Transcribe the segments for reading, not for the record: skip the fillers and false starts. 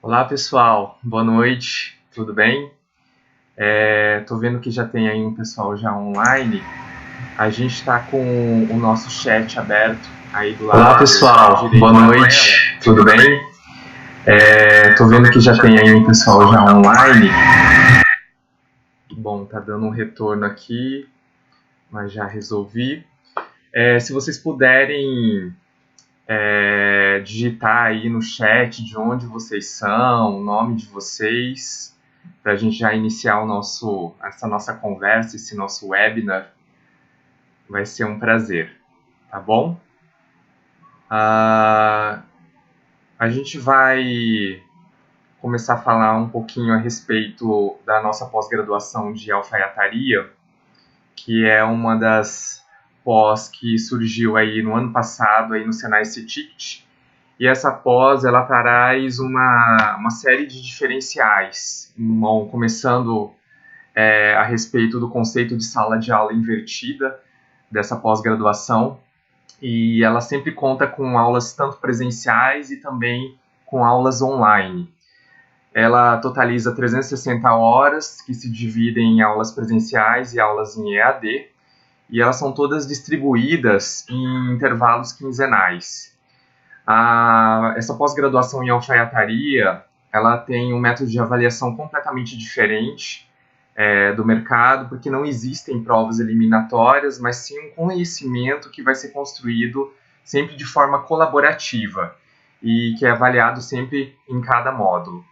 Olá pessoal, boa noite, tudo bem? Tô vendo que já tem aí um pessoal já online. A gente está com o nosso chat aberto aí do Olá lado pessoal, direito boa da noite, tela. tudo bem? Tô vendo que já tem aí um pessoal já online. Bom, tá dando um retorno aqui, mas já resolvi. Se vocês puderem digitar aí no chat de onde vocês são, o nome de vocês, para a gente já iniciar essa nossa conversa, esse nosso webinar, vai ser um prazer, tá bom? A gente vai começar a falar um pouquinho a respeito da nossa pós-graduação de alfaiataria, que é uma das pós que surgiu aí no ano passado aí no Senai CETICT. E essa pós, ela traz uma série de diferenciais, bom, começando a respeito do conceito de sala de aula invertida dessa pós-graduação, e ela sempre conta com aulas tanto presenciais e também com aulas online. Ela totaliza 360 horas, que se dividem em aulas presenciais e aulas em EAD, e elas são todas distribuídas em intervalos quinzenais. Essa pós-graduação em alfaiataria, ela tem um método de avaliação completamente diferente do mercado, porque não existem provas eliminatórias, mas sim um conhecimento que vai ser construído sempre de forma colaborativa e que é avaliado sempre em cada módulo.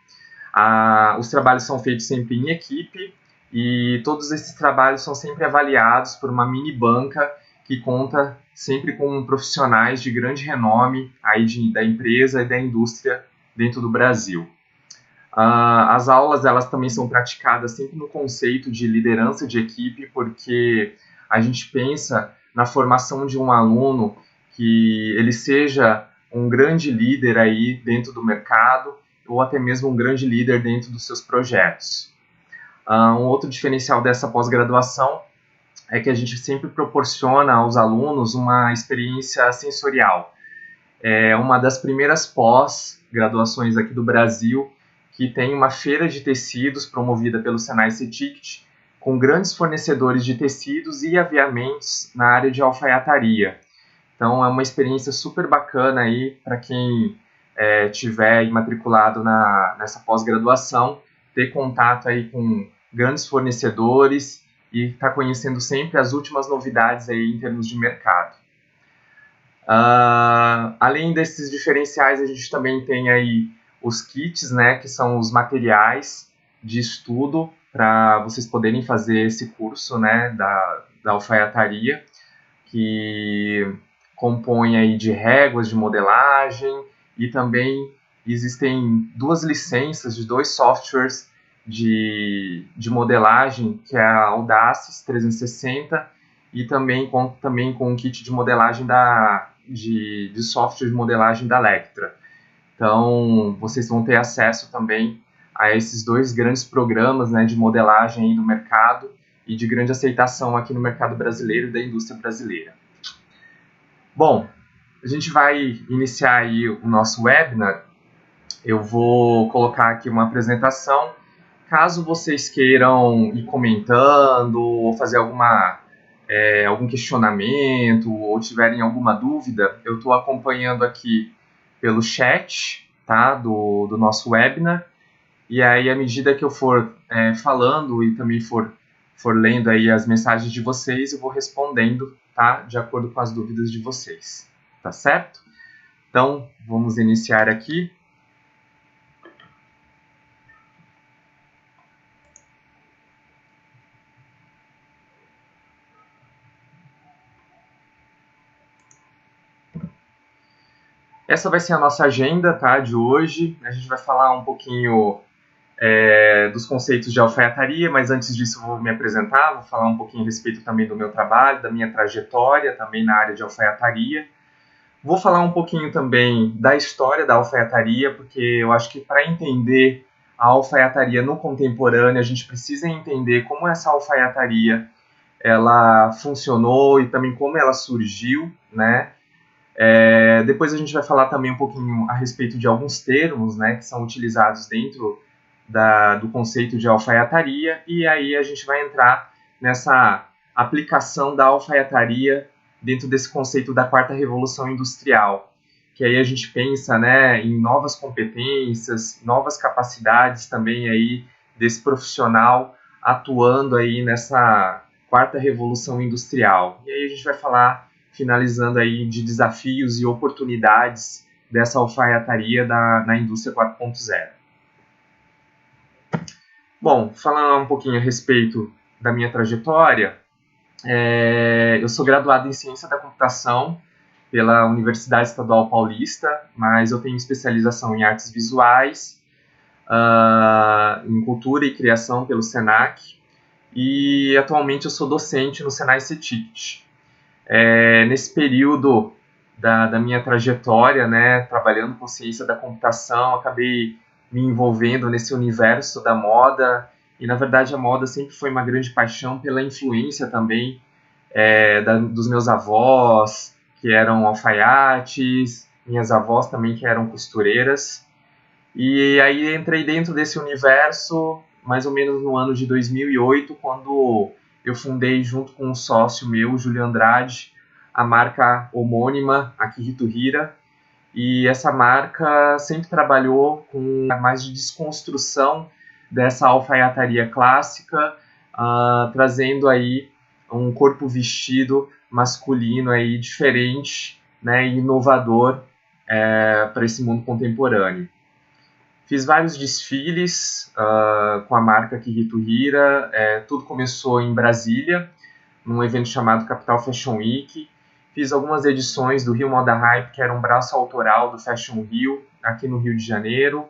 Os trabalhos são feitos sempre em equipe e todos esses trabalhos são sempre avaliados por uma mini banca que conta sempre com profissionais de grande renome aí da empresa e da indústria dentro do Brasil. As aulas elas também são praticadas sempre no conceito de liderança de equipe, porque a gente pensa na formação de um aluno que ele seja um grande líder aí dentro do mercado ou até mesmo um grande líder dentro dos seus projetos. Um outro diferencial dessa pós-graduação é que a gente sempre proporciona aos alunos uma experiência sensorial. É uma das primeiras pós-graduações aqui do Brasil que tem uma feira de tecidos promovida pelo Senai CETICT, com grandes fornecedores de tecidos e aviamentos na área de alfaiataria. Então é uma experiência super bacana aí para quem tiver imatriculado nessa pós-graduação, ter contato aí com grandes fornecedores e estar conhecendo sempre as últimas novidades aí em termos de mercado. Além desses diferenciais, a gente também tem aí os kits, né, que são os materiais de estudo para vocês poderem fazer esse curso, né, da alfaiataria, que compõe aí de réguas de modelagem e também existem duas licenças de dois softwares de modelagem, que é a Audaces 360 e também com um kit de modelagem de software de modelagem da Lectra. Então, vocês vão ter acesso também a esses dois grandes programas, né, de modelagem aí do mercado e de grande aceitação aqui no mercado brasileiro e da indústria brasileira. Bom, a gente vai iniciar aí o nosso webinar. Eu vou colocar aqui uma apresentação. Caso vocês queiram ir comentando ou fazer algum questionamento ou tiverem alguma dúvida, eu estou acompanhando aqui pelo chat, tá, do nosso webinar, e aí à medida que eu for falando e também for lendo aí as mensagens de vocês, eu vou respondendo, tá, de acordo com as dúvidas de vocês, tá certo? Então, vamos iniciar aqui. Essa vai ser a nossa agenda, tá, de hoje. A gente vai falar um pouquinho dos conceitos de alfaiataria, mas antes disso eu vou me apresentar, vou falar um pouquinho a respeito também do meu trabalho, da minha trajetória também na área de alfaiataria. Vou falar um pouquinho também da história da alfaiataria, porque eu acho que para entender a alfaiataria no contemporâneo, a gente precisa entender como essa alfaiataria ela funcionou e também como ela surgiu, né? Depois a gente vai falar também um pouquinho a respeito de alguns termos, né, que são utilizados dentro do conceito de alfaiataria, e aí a gente vai entrar nessa aplicação da alfaiataria dentro desse conceito da quarta revolução industrial, que aí a gente pensa, né, em novas competências, novas capacidades também aí desse profissional atuando aí nessa quarta revolução industrial. E aí a gente vai falar, finalizando aí, de desafios e oportunidades dessa alfaiataria na indústria 4.0. Bom, falando um pouquinho a respeito da minha trajetória, eu sou graduado em Ciência da Computação pela Universidade Estadual Paulista, mas eu tenho especialização em Artes Visuais, em Cultura e Criação pelo SENAC, e atualmente eu sou docente no Senai CETICT. Nesse período da minha trajetória, né, trabalhando com Ciência da Computação, acabei me envolvendo nesse universo da moda, e na verdade a moda sempre foi uma grande paixão pela influência também dos meus avós, que eram alfaiates, minhas avós também que eram costureiras, e aí entrei dentro desse universo mais ou menos no ano de 2008, quando eu fundei junto com um sócio meu, Júlio Andrade, a marca homônima Akihito Hira, e essa marca sempre trabalhou com mais de desconstrução dessa alfaiataria clássica, trazendo aí um corpo vestido masculino aí diferente, né, e inovador para esse mundo contemporâneo. Fiz vários desfiles com a marca Akihito Hira. Tudo começou em Brasília, num evento chamado Capital Fashion Week. Fiz algumas edições do Rio Moda Hype, que era um braço autoral do Fashion Rio, aqui no Rio de Janeiro.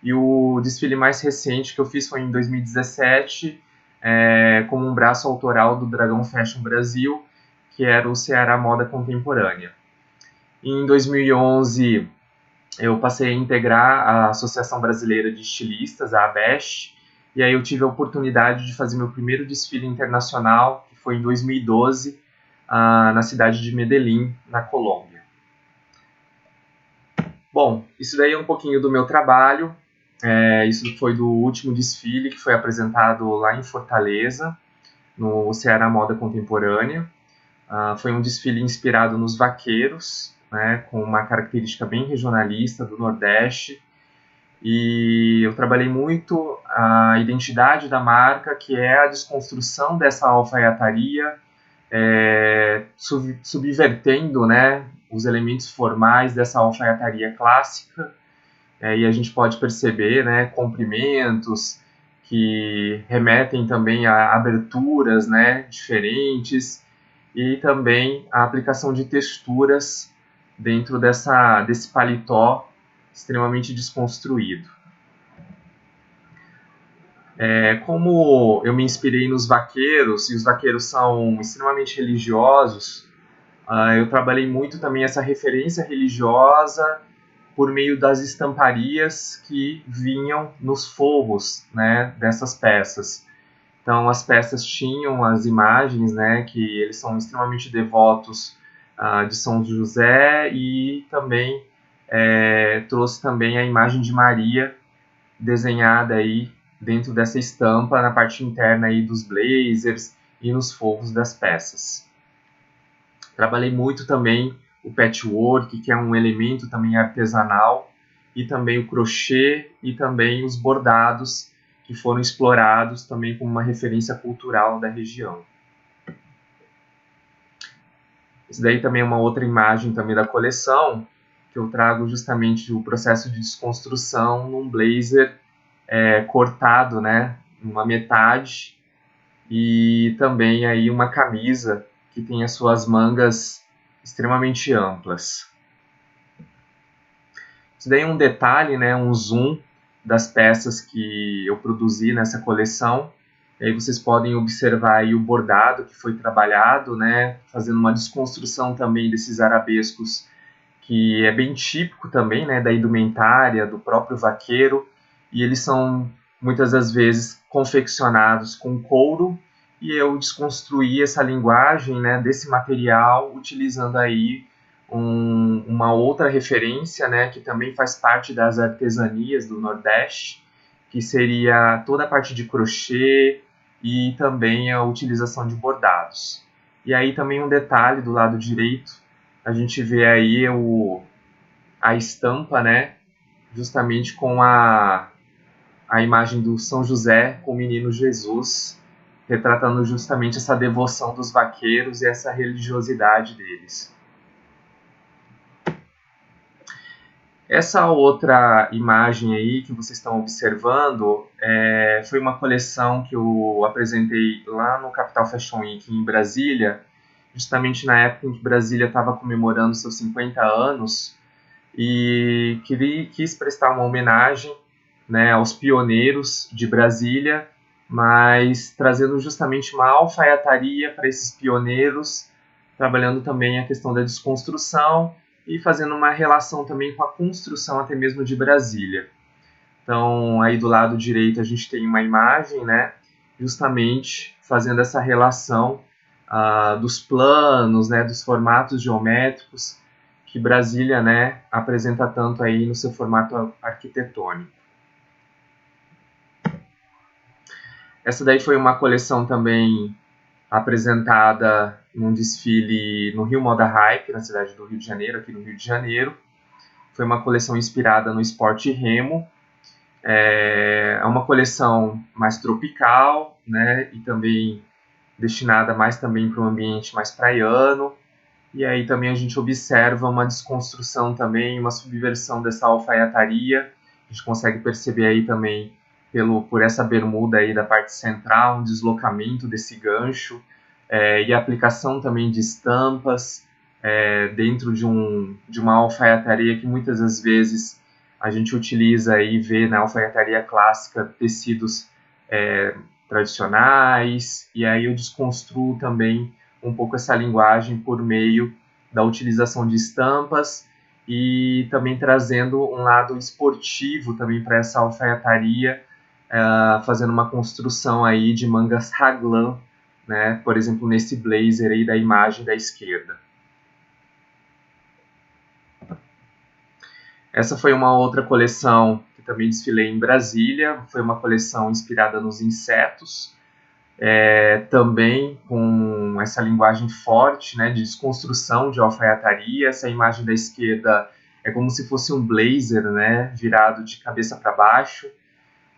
E o desfile mais recente que eu fiz foi em 2017, como um braço autoral do Dragão Fashion Brasil, que era o Ceará Moda Contemporânea. E em 2011, eu passei a integrar a Associação Brasileira de Estilistas, a ABEST, e aí eu tive a oportunidade de fazer meu primeiro desfile internacional, que foi em 2012, na cidade de Medellín, na Colômbia. Bom, isso daí é um pouquinho do meu trabalho. Isso foi do último desfile que foi apresentado lá em Fortaleza, no Ceará Moda Contemporânea. Foi um desfile inspirado nos vaqueiros, né, com uma característica bem regionalista do Nordeste. E eu trabalhei muito a identidade da marca, que é a desconstrução dessa alfaiataria, subvertendo, né, os elementos formais dessa alfaiataria clássica. E a gente pode perceber, né, comprimentos que remetem também a aberturas, né, diferentes, e também a aplicação de texturas dentro desse paletó extremamente desconstruído. Como eu me inspirei nos vaqueiros, e os vaqueiros são extremamente religiosos, eu trabalhei muito também essa referência religiosa por meio das estamparias que vinham nos forros, né, dessas peças. Então, as peças tinham as imagens, né, que eles são extremamente devotos de São José, e também trouxe também a imagem de Maria desenhada aí dentro dessa estampa na parte interna aí dos blazers e nos forros das peças. Trabalhei muito também o patchwork, que é um elemento também artesanal, e também o crochê e também os bordados, que foram explorados também como uma referência cultural da região. Isso daí também é uma outra imagem também da coleção, que eu trago justamente o processo de desconstrução num blazer cortado, né, numa metade, e também aí uma camisa que tem as suas mangas extremamente amplas. Isso daí é um detalhe, né, um zoom das peças que eu produzi nessa coleção. E aí vocês podem observar aí o bordado que foi trabalhado, né, fazendo uma desconstrução também desses arabescos, que é bem típico também, né, da indumentária, do próprio vaqueiro, e eles são muitas das vezes confeccionados com couro, e eu desconstruí essa linguagem, né, desse material utilizando aí uma outra referência, né, que também faz parte das artesanias do Nordeste, que seria toda a parte de crochê e também a utilização de bordados. E aí também um detalhe do lado direito, a gente vê aí a estampa, né, justamente com a imagem do São José com o menino Jesus, retratando justamente essa devoção dos vaqueiros e essa religiosidade deles. Essa outra imagem aí que vocês estão observando foi uma coleção que eu apresentei lá no Capital Fashion Week em Brasília, justamente na época em que Brasília estava comemorando seus 50 anos, e quis prestar uma homenagem, né, aos pioneiros de Brasília, mas trazendo justamente uma alfaiataria para esses pioneiros, trabalhando também a questão da desconstrução e fazendo uma relação também com a construção até mesmo de Brasília. Então, aí do lado direito a gente tem uma imagem, né, justamente fazendo essa relação dos planos, né, dos formatos geométricos que Brasília, né, apresenta tanto aí no seu formato arquitetônico. Essa daí foi uma coleção também apresentada num desfile no Rio Moda Hype, na cidade do Rio de Janeiro, aqui no Rio de Janeiro. Foi uma coleção inspirada no esporte remo. É uma coleção mais tropical, né, e também destinada mais também para um ambiente mais praiano. E aí também a gente observa uma desconstrução também, uma subversão dessa alfaiataria. A gente consegue perceber aí também por essa bermuda aí da parte central, um deslocamento desse gancho e a aplicação também de estampas dentro de uma alfaiataria que muitas das vezes a gente utiliza e vê na alfaiataria clássica tecidos tradicionais, e aí eu desconstruo também um pouco essa linguagem por meio da utilização de estampas e também trazendo um lado esportivo também para essa alfaiataria, fazendo uma construção aí de mangas raglan, né? Por exemplo, nesse blazer aí da imagem da esquerda. Essa foi uma outra coleção que também desfilei em Brasília, foi uma coleção inspirada nos insetos, também com essa linguagem forte, né, de desconstrução de alfaiataria. Essa imagem da esquerda é como se fosse um blazer, né, virado de cabeça para baixo,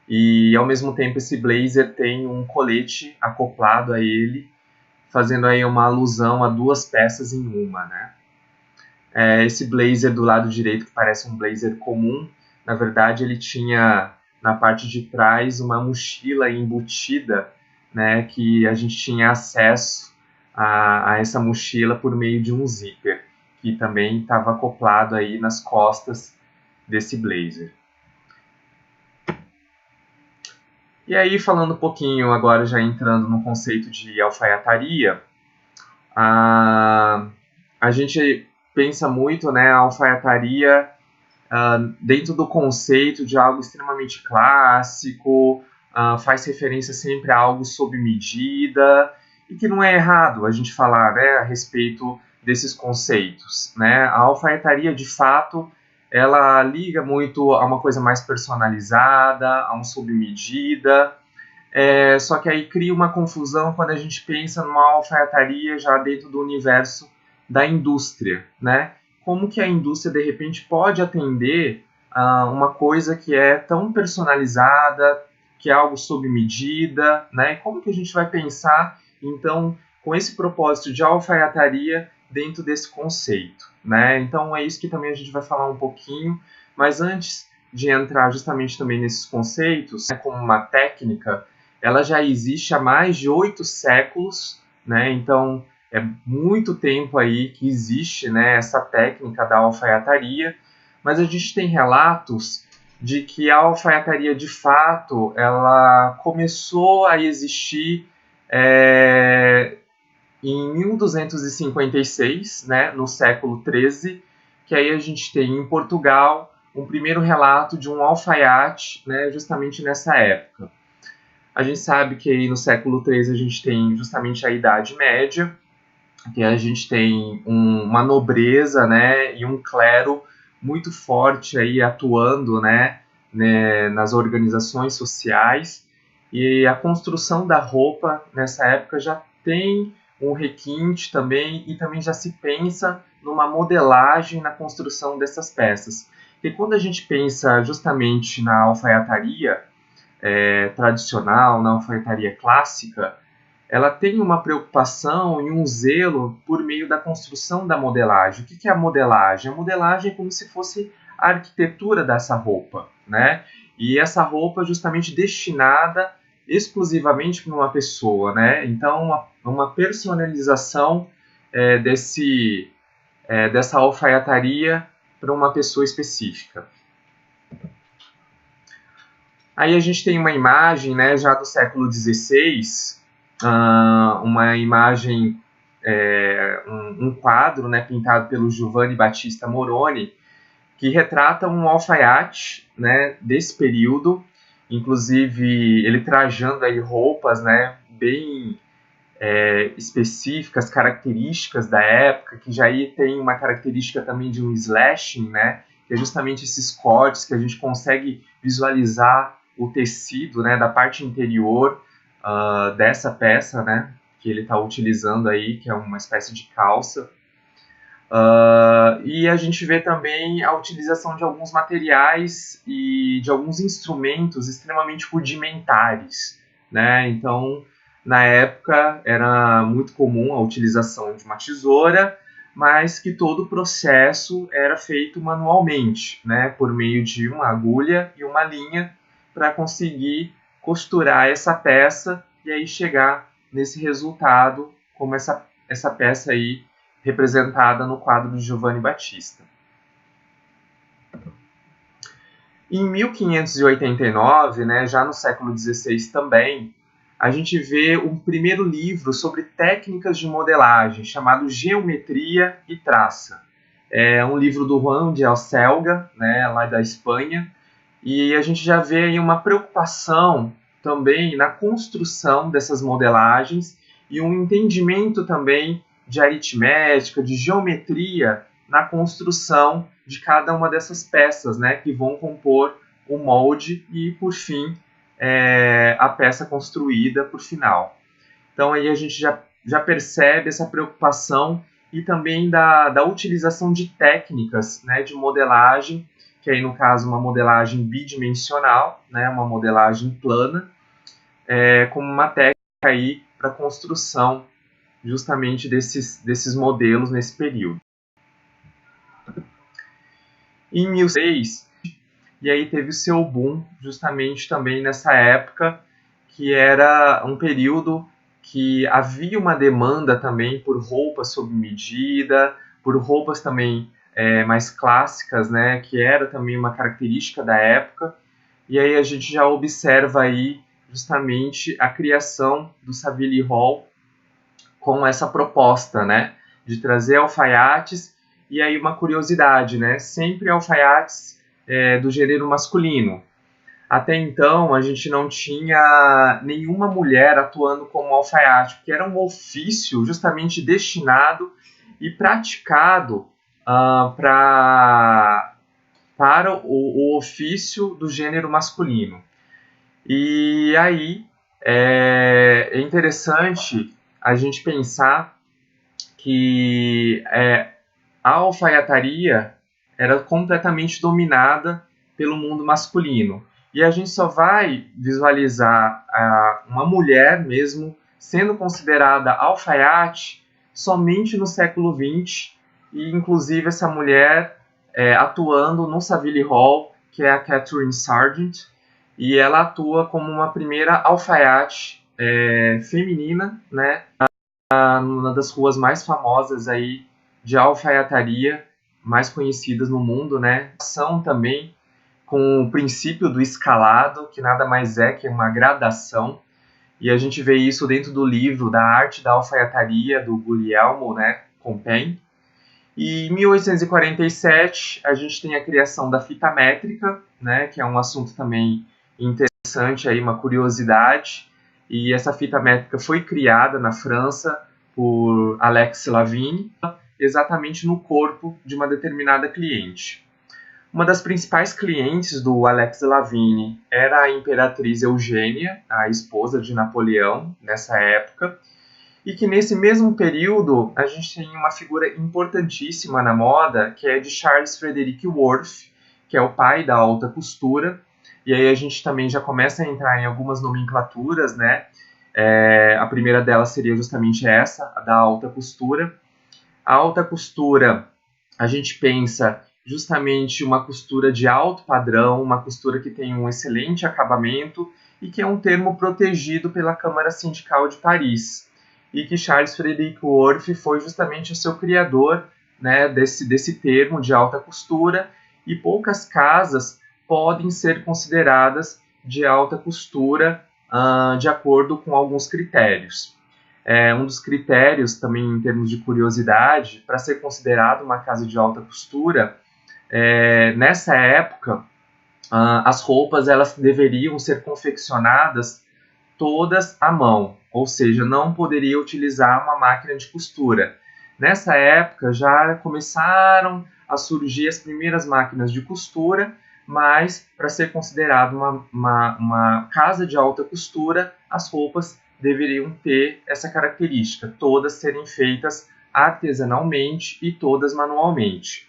e ao mesmo tempo esse blazer tem um colete acoplado a ele, fazendo aí uma alusão a duas peças em uma, né. Esse blazer do lado direito, que parece um blazer comum, na verdade ele tinha na parte de trás uma mochila embutida, né, que a gente tinha acesso a essa mochila por meio de um zíper, que também estava acoplado aí nas costas desse blazer. E aí, falando um pouquinho agora, já entrando no conceito de alfaiataria, a gente pensa muito, né, a alfaiataria dentro do conceito de algo extremamente clássico, faz referência sempre a algo sob medida, e que não é errado a gente falar, né, a respeito desses conceitos, né? A alfaiataria, de fato, ela liga muito a uma coisa mais personalizada, a um sob medida, só que aí cria uma confusão quando a gente pensa numa alfaiataria já dentro do universo da indústria, né? Como que a indústria, de repente, pode atender a uma coisa que é tão personalizada, que é algo sob medida, né? E como que a gente vai pensar, então, com esse propósito de alfaiataria dentro desse conceito, né? Então, é isso que também a gente vai falar um pouquinho, mas antes de entrar justamente também nesses conceitos, né, como uma técnica, ela já existe há mais de 8 séculos, né? Então, é muito tempo aí que existe, né, essa técnica da alfaiataria, mas a gente tem relatos de que a alfaiataria, de fato, ela começou a existir em 1256, né, no século XIII, que aí a gente tem em Portugal um primeiro relato de um alfaiate, né, justamente nessa época. A gente sabe que aí no século XIII a gente tem justamente a Idade Média, que a gente tem uma nobreza, né, e um clero muito forte aí atuando, né, nas organizações sociais, e a construção da roupa nessa época já tem um requinte também, e também já se pensa numa modelagem na construção dessas peças. E quando a gente pensa justamente na alfaiataria tradicional, na alfaiataria clássica, ela tem uma preocupação e um zelo por meio da construção da modelagem. O que é a modelagem? A modelagem é como se fosse a arquitetura dessa roupa, né? E essa roupa é justamente destinada exclusivamente para uma pessoa, né? Então, uma personalização dessa alfaiataria para uma pessoa específica. Aí a gente tem uma imagem, né, já do século XVI, uma imagem, um quadro, né, pintado pelo Giovanni Battista Moroni, que retrata um alfaiate, né, desse período, inclusive ele trajando aí roupas, né, bem específicas, características da época, que já aí tem uma característica também de um slashing, né, que é justamente esses cortes que a gente consegue visualizar o tecido, né, da parte interior dessa peça, né, que ele está utilizando aí, que é uma espécie de calça. E a gente vê também a utilização de alguns materiais e de alguns instrumentos extremamente rudimentares, né? Então, na época, era muito comum a utilização de uma tesoura, mas que todo o processo era feito manualmente, né? Por meio de uma agulha e uma linha para conseguir costurar essa peça e aí chegar nesse resultado, como essa peça aí representada no quadro de Giovanni Battista. Em 1589, né, já no século XVI também, a gente vê um primeiro livro sobre técnicas de modelagem, chamado Geometria e Traça. É um livro do Juan de Alcelga, né, lá da Espanha, e a gente já vê aí uma preocupação também na construção dessas modelagens e um entendimento também de aritmética, de geometria na construção de cada uma dessas peças, né, que vão compor o molde e, por fim, a peça construída por final. Então aí a gente já percebe essa preocupação e também da utilização de técnicas, né, de modelagem, que aí no caso uma modelagem bidimensional, né, uma modelagem plana, como uma técnica aí para construção justamente desses modelos nesse período. Em 1606, e aí teve o seu boom justamente também nessa época, que era um período que havia uma demanda também por roupas sob medida, por roupas também mais clássicas, né, que era também uma característica da época. E aí a gente já observa aí justamente a criação do Savile Hall com essa proposta, né, de trazer alfaiates. E aí uma curiosidade, né, sempre alfaiates do gênero masculino. Até então, a gente não tinha nenhuma mulher atuando como alfaiate, porque era um ofício justamente destinado e praticado para o ofício do gênero masculino. E aí é interessante a gente pensar que a alfaiataria era completamente dominada pelo mundo masculino. E a gente só vai visualizar uma mulher mesmo sendo considerada alfaiate somente no século XX, e inclusive essa mulher atuando no Savile Hall, que é a Catherine Sargent, e ela atua como uma primeira alfaiate feminina, né, numa das ruas mais famosas aí de alfaiataria, mais conhecidas no mundo, né? São também com o princípio do escalado, que nada mais é que uma gradação, e a gente vê isso dentro do livro da Arte da Alfaiataria, do Guglielmo, né, Compen. E em 1847 a gente tem a criação da fita métrica, né, que é um assunto também interessante, aí, uma curiosidade, e essa fita métrica foi criada na França por Alex Lavigne, exatamente no corpo de uma determinada cliente. Uma das principais clientes do Alex Lavigne era a imperatriz Eugênia, a esposa de Napoleão, nessa época, e que nesse mesmo período a gente tem uma figura importantíssima na moda, que é de Charles Frederick Worth, que é o pai da alta costura, e aí a gente também já começa a entrar em algumas nomenclaturas, né? A primeira delas seria justamente essa, a da alta costura. A alta costura, a gente pensa justamente uma costura de alto padrão, uma costura que tem um excelente acabamento e que é um termo protegido pela Câmara Sindical de Paris. E que Charles Frederick Worth foi justamente o seu criador, né, desse termo de alta costura, e poucas casas podem ser consideradas de alta costura de acordo com alguns critérios. Um dos critérios, também em termos de curiosidade, para ser considerado uma casa de alta costura, nessa época, as roupas elas deveriam ser confeccionadas todas à mão, ou seja, não poderia utilizar uma máquina de costura. Nessa época já começaram a surgir as primeiras máquinas de costura, mas para ser considerado uma casa de alta costura, as roupas deveriam ter essa característica, todas serem feitas artesanalmente e todas manualmente.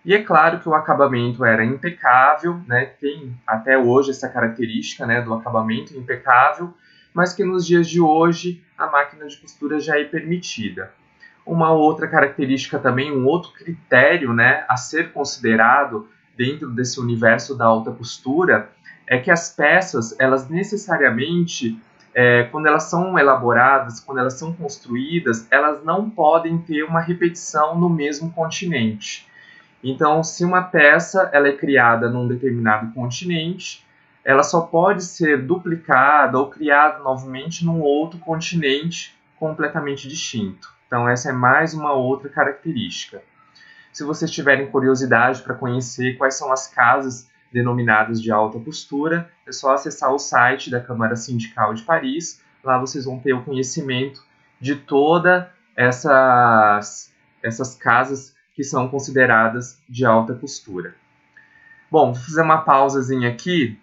E é claro que o acabamento era impecável, né? Tem até hoje essa característica, né, do acabamento impecável, mas que nos dias de hoje a máquina de costura já é permitida. Uma outra característica também, um outro critério, né, a ser considerado dentro desse universo da alta costura, é que as peças, elas necessariamente, quando elas são elaboradas, quando elas são construídas, elas não podem ter uma repetição no mesmo continente. Então, se uma peça ela é criada num determinado continente, ela só pode ser duplicada ou criada novamente num outro continente completamente distinto. Então, essa é mais uma outra característica. Se vocês tiverem curiosidade para conhecer quais são as casas denominadas de alta costura, é só acessar o site da Câmara Sindical de Paris. Lá vocês vão ter o conhecimento de todas essas casas que são consideradas de alta costura. Bom, vou fazer uma pausazinha aqui.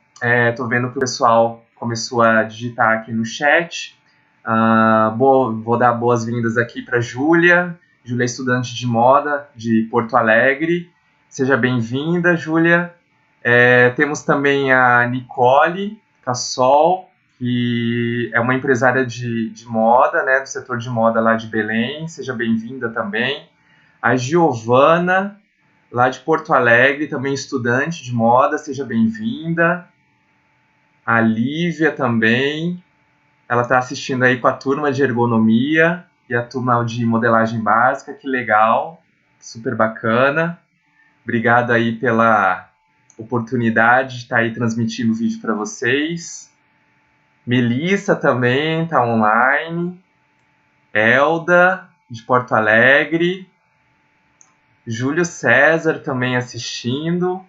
Estou vendo que o pessoal começou a digitar aqui no chat. Vou dar boas-vindas aqui para Júlia. Júlia é estudante de moda de Porto Alegre. Seja bem-vinda, Júlia. Temos também a Nicole Cassol, que é uma empresária de moda, né, do setor de moda lá de Belém. Seja bem-vinda também. A Giovana, lá de Porto Alegre, também estudante de moda. Seja bem-vinda. A Lívia também. Ela está assistindo aí com a turma de ergonomia e a turma de modelagem básica, que legal, super bacana. Obrigado aí pela oportunidade de estar aí transmitindo o vídeo para vocês. Melissa também está online. Elda, de Porto Alegre. Júlio César também assistindo.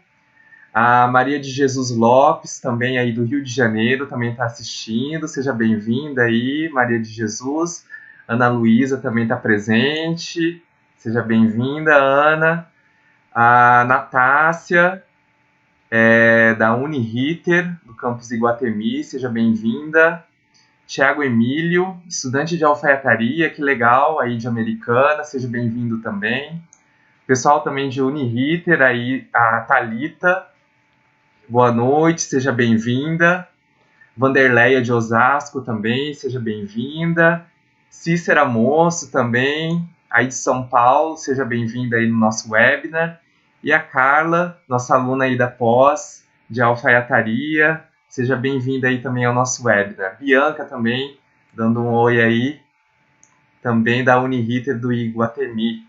A Maria de Jesus Lopes, também aí do Rio de Janeiro, também está assistindo. Seja bem-vinda aí, Maria de Jesus. Ana Luísa também está presente. Seja bem-vinda, Ana. A Natácia, da Uniriter, do campus Iguatemi. Seja bem-vinda. Tiago Emílio, estudante de alfaiataria, que legal, aí de Americana. Seja bem-vindo também. Pessoal também de Uniriter, aí a Thalita. Boa noite, seja bem-vinda. Vanderleia de Osasco também, seja bem-vinda. Cícera Moço também, aí de São Paulo, seja bem-vinda aí no nosso webinar. E a Carla, nossa aluna aí da pós, de alfaiataria, seja bem-vinda aí também ao nosso webinar. Bianca também, dando um oi aí, também da Uniriter do Iguatemi.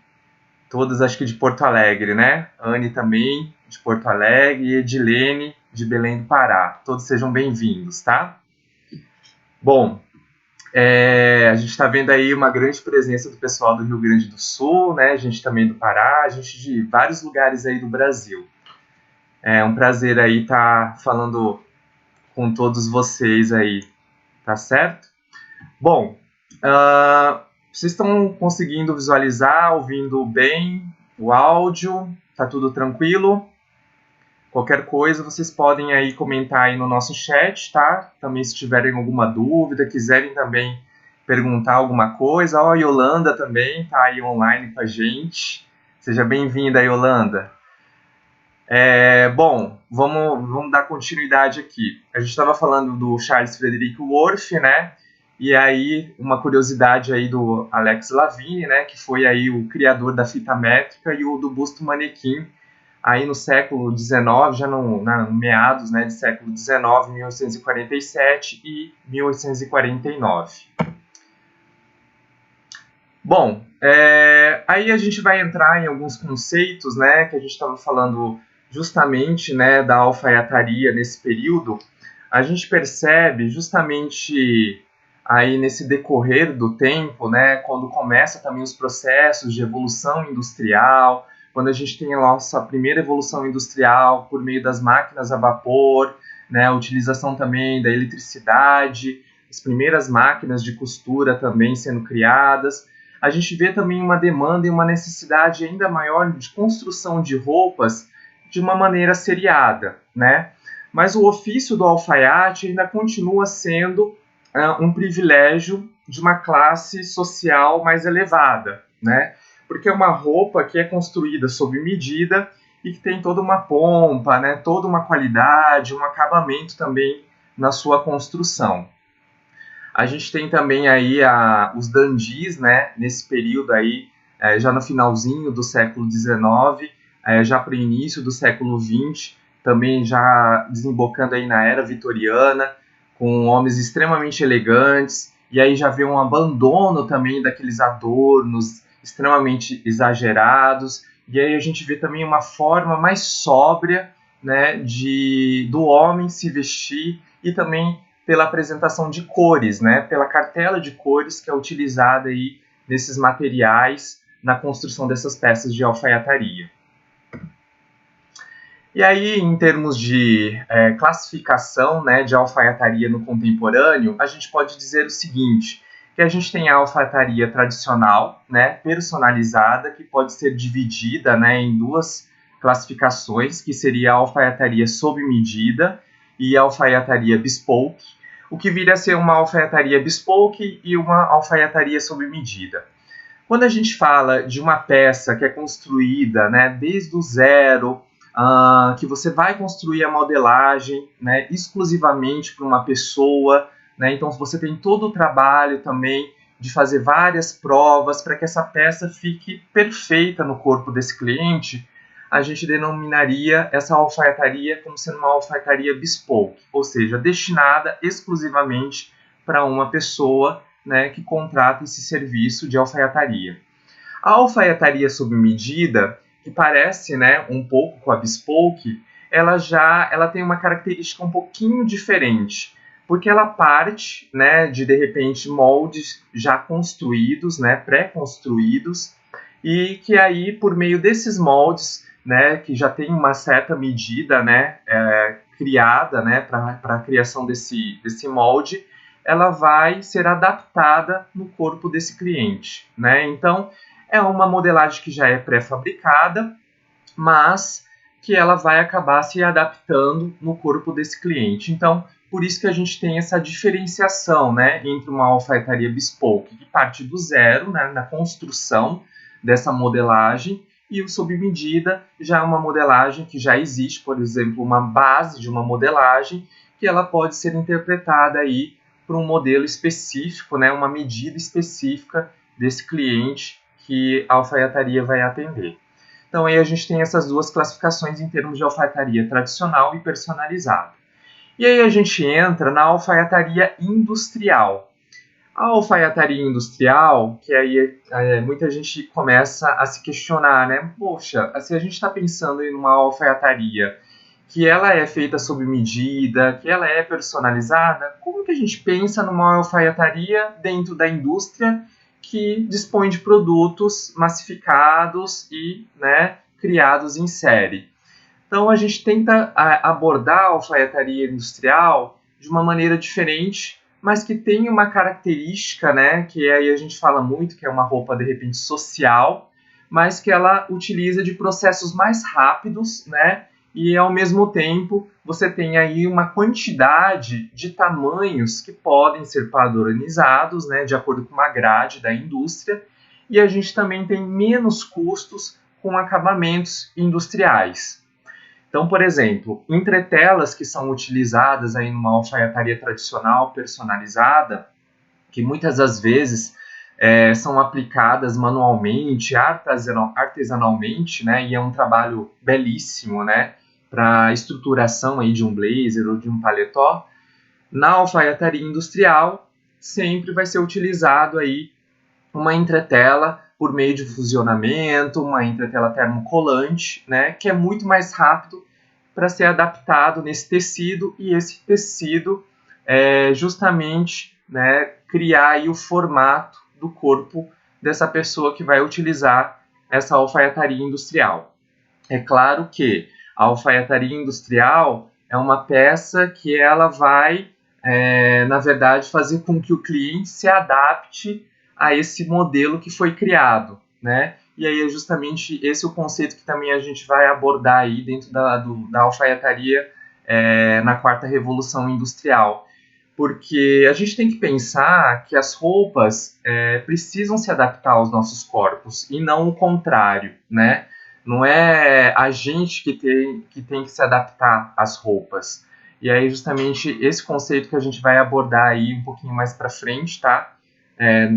Todas acho que de Porto Alegre, né? Anne também, de Porto Alegre, e Edilene, de Belém do Pará. Todos sejam bem-vindos, tá? Bom, a gente está vendo aí uma grande presença do pessoal do Rio Grande do Sul, né? Gente também do Pará, gente de vários lugares aí do Brasil. É um prazer aí estar falando com todos vocês aí, tá certo? Bom, Vocês estão conseguindo visualizar, ouvindo bem o áudio? Tá tudo tranquilo? Qualquer coisa, vocês podem aí comentar aí no nosso chat, tá? Também se tiverem alguma dúvida, quiserem também perguntar alguma coisa. Ó, a Yolanda também tá aí online com a gente. Seja bem-vinda, Yolanda. Bom, vamos dar continuidade aqui. A gente estava falando do Charles Frederick Worth, né? E aí, uma curiosidade aí do Alex Lavigne, né? Que foi aí o criador da fita métrica e o do busto manequim, aí no século XIX, já no meados, né, de século XIX, 1847 e 1849. Bom, aí a gente vai entrar em alguns conceitos, né, que a gente estava falando justamente, né, da alfaiataria nesse período. A gente percebe justamente aí nesse decorrer do tempo, né, quando começa também os processos de evolução industrial, quando a gente tem a nossa primeira evolução industrial por meio das máquinas a vapor, né, a utilização também da eletricidade, as primeiras máquinas de costura também sendo criadas, a gente vê também uma demanda e uma necessidade ainda maior de construção de roupas de uma maneira seriada, né? Mas o ofício do alfaiate ainda continua sendo um privilégio de uma classe social mais elevada, né? Porque é uma roupa que é construída sob medida e que tem toda uma pompa, né, toda uma qualidade, um acabamento também na sua construção. A gente tem também aí os dandis, né, nesse período aí, já no finalzinho do século XIX, já para o início do século XX, também já desembocando aí na era vitoriana, com homens extremamente elegantes, e aí já vê um abandono também daqueles adornos extremamente exagerados, e aí a gente vê também uma forma mais sóbria, né, do homem se vestir, e também pela apresentação de cores, né, pela cartela de cores que é utilizada aí nesses materiais na construção dessas peças de alfaiataria. E aí, em termos de classificação, né, de alfaiataria no contemporâneo, a gente pode dizer o seguinte, que a gente tem a alfaiataria tradicional, né, personalizada, que pode ser dividida, né, em duas classificações, que seria a alfaiataria sob medida e a alfaiataria bespoke, o que viria a ser uma alfaiataria bespoke e uma alfaiataria sob medida. Quando a gente fala de uma peça que é construída, né, desde o zero, que você vai construir a modelagem, né, exclusivamente para uma pessoa, né, então você tem todo o trabalho também de fazer várias provas para que essa peça fique perfeita no corpo desse cliente, a gente denominaria essa alfaiataria como sendo uma alfaiataria bespoke, ou seja, destinada exclusivamente para uma pessoa, né, que contrata esse serviço de alfaiataria. A alfaiataria sob medida, que parece, né, um pouco com a bespoke, ela tem uma característica um pouquinho diferente, porque ela parte, né, de repente moldes já construídos, né, pré-construídos, e que aí por meio desses moldes, né, que já tem uma certa medida, né, criada, né, para a criação desse molde, ela vai ser adaptada no corpo desse cliente, né? Então é uma modelagem que já é pré-fabricada, mas que ela vai acabar se adaptando no corpo desse cliente. Então, por isso que a gente tem essa diferenciação, né, entre uma alfaiataria bespoke, que parte do zero, né, na construção dessa modelagem, e o sob medida já é uma modelagem que já existe, por exemplo, uma base de uma modelagem, que ela pode ser interpretada aí para um modelo específico, né, uma medida específica desse cliente que a alfaiataria vai atender. Então aí a gente tem essas duas classificações em termos de alfaiataria tradicional e personalizada. E aí a gente entra na alfaiataria industrial. A alfaiataria industrial, que aí muita gente começa a se questionar, né? Poxa, se a gente está pensando em uma alfaiataria que ela é feita sob medida, que ela é personalizada, como que a gente pensa numa alfaiataria dentro da indústria que dispõe de produtos massificados e, né, criados em série? Então a gente tenta abordar a alfaiataria industrial de uma maneira diferente, mas que tem uma característica, né, que aí a gente fala muito, que é uma roupa, de repente, social, mas que ela utiliza de processos mais rápidos, né, e ao mesmo tempo você tem aí uma quantidade de tamanhos que podem ser padronizados, né, de acordo com uma grade da indústria, e a gente também tem menos custos com acabamentos industriais. Então, por exemplo, entretelas que são utilizadas aí numa alfaiataria tradicional personalizada, que muitas das vezes são aplicadas manualmente, artesanalmente, né, e é um trabalho belíssimo, né, para estruturação aí de um blazer ou de um paletó. Na alfaiataria industrial, sempre vai ser utilizado aí uma entretela por meio de fusionamento, uma entretela termocolante, né, que é muito mais rápido para ser adaptado nesse tecido, e esse tecido justamente, né, criar aí o formato do corpo dessa pessoa que vai utilizar essa alfaiataria industrial. É claro que a alfaiataria industrial é uma peça que ela vai, na verdade, fazer com que o cliente se adapte a esse modelo que foi criado, né? E aí é justamente esse o conceito que também a gente vai abordar aí dentro da alfaiataria na quarta revolução industrial. Porque a gente tem que pensar que as roupas precisam se adaptar aos nossos corpos e não o contrário, né? Não é a gente que tem que se adaptar às roupas. E aí justamente esse conceito que a gente vai abordar aí um pouquinho mais para frente, tá?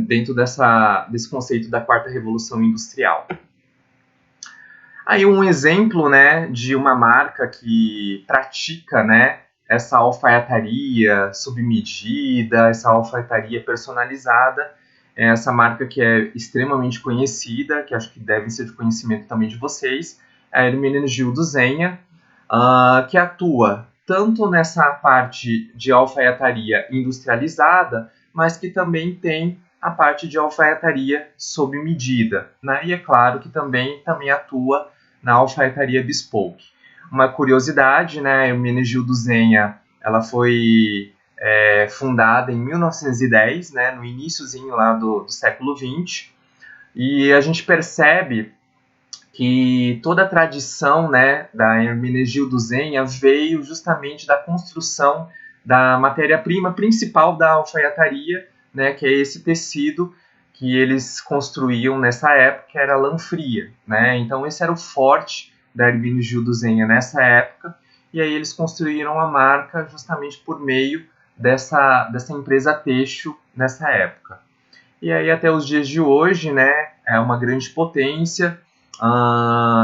Dentro desse conceito da quarta revolução industrial. Aí um exemplo, né, de uma marca que pratica, né, essa alfaiataria sob medida, essa alfaiataria personalizada, é essa marca que é extremamente conhecida, que acho que deve ser de conhecimento também de vocês, é a Hermenegildo Zegna, que atua tanto nessa parte de alfaiataria industrializada, mas que também tem a parte de alfaiataria sob medida, né? E é claro que também atua na alfaiataria bespoke. Uma curiosidade, né? A Hermenegildo Zegna, ela foi fundada em 1910, né? No iniciozinho lá do século XX, e a gente percebe que toda a tradição, né, da Hermenegildo Zegna veio justamente da construção da matéria-prima principal da alfaiataria, né, que é esse tecido que eles construíam nessa época, que era a lã fria, né? Então esse era o forte da Hermenegildo Zegna nessa época, e aí eles construíram a marca justamente por meio dessa empresa têxtil nessa época. E aí até os dias de hoje, né, é uma grande potência.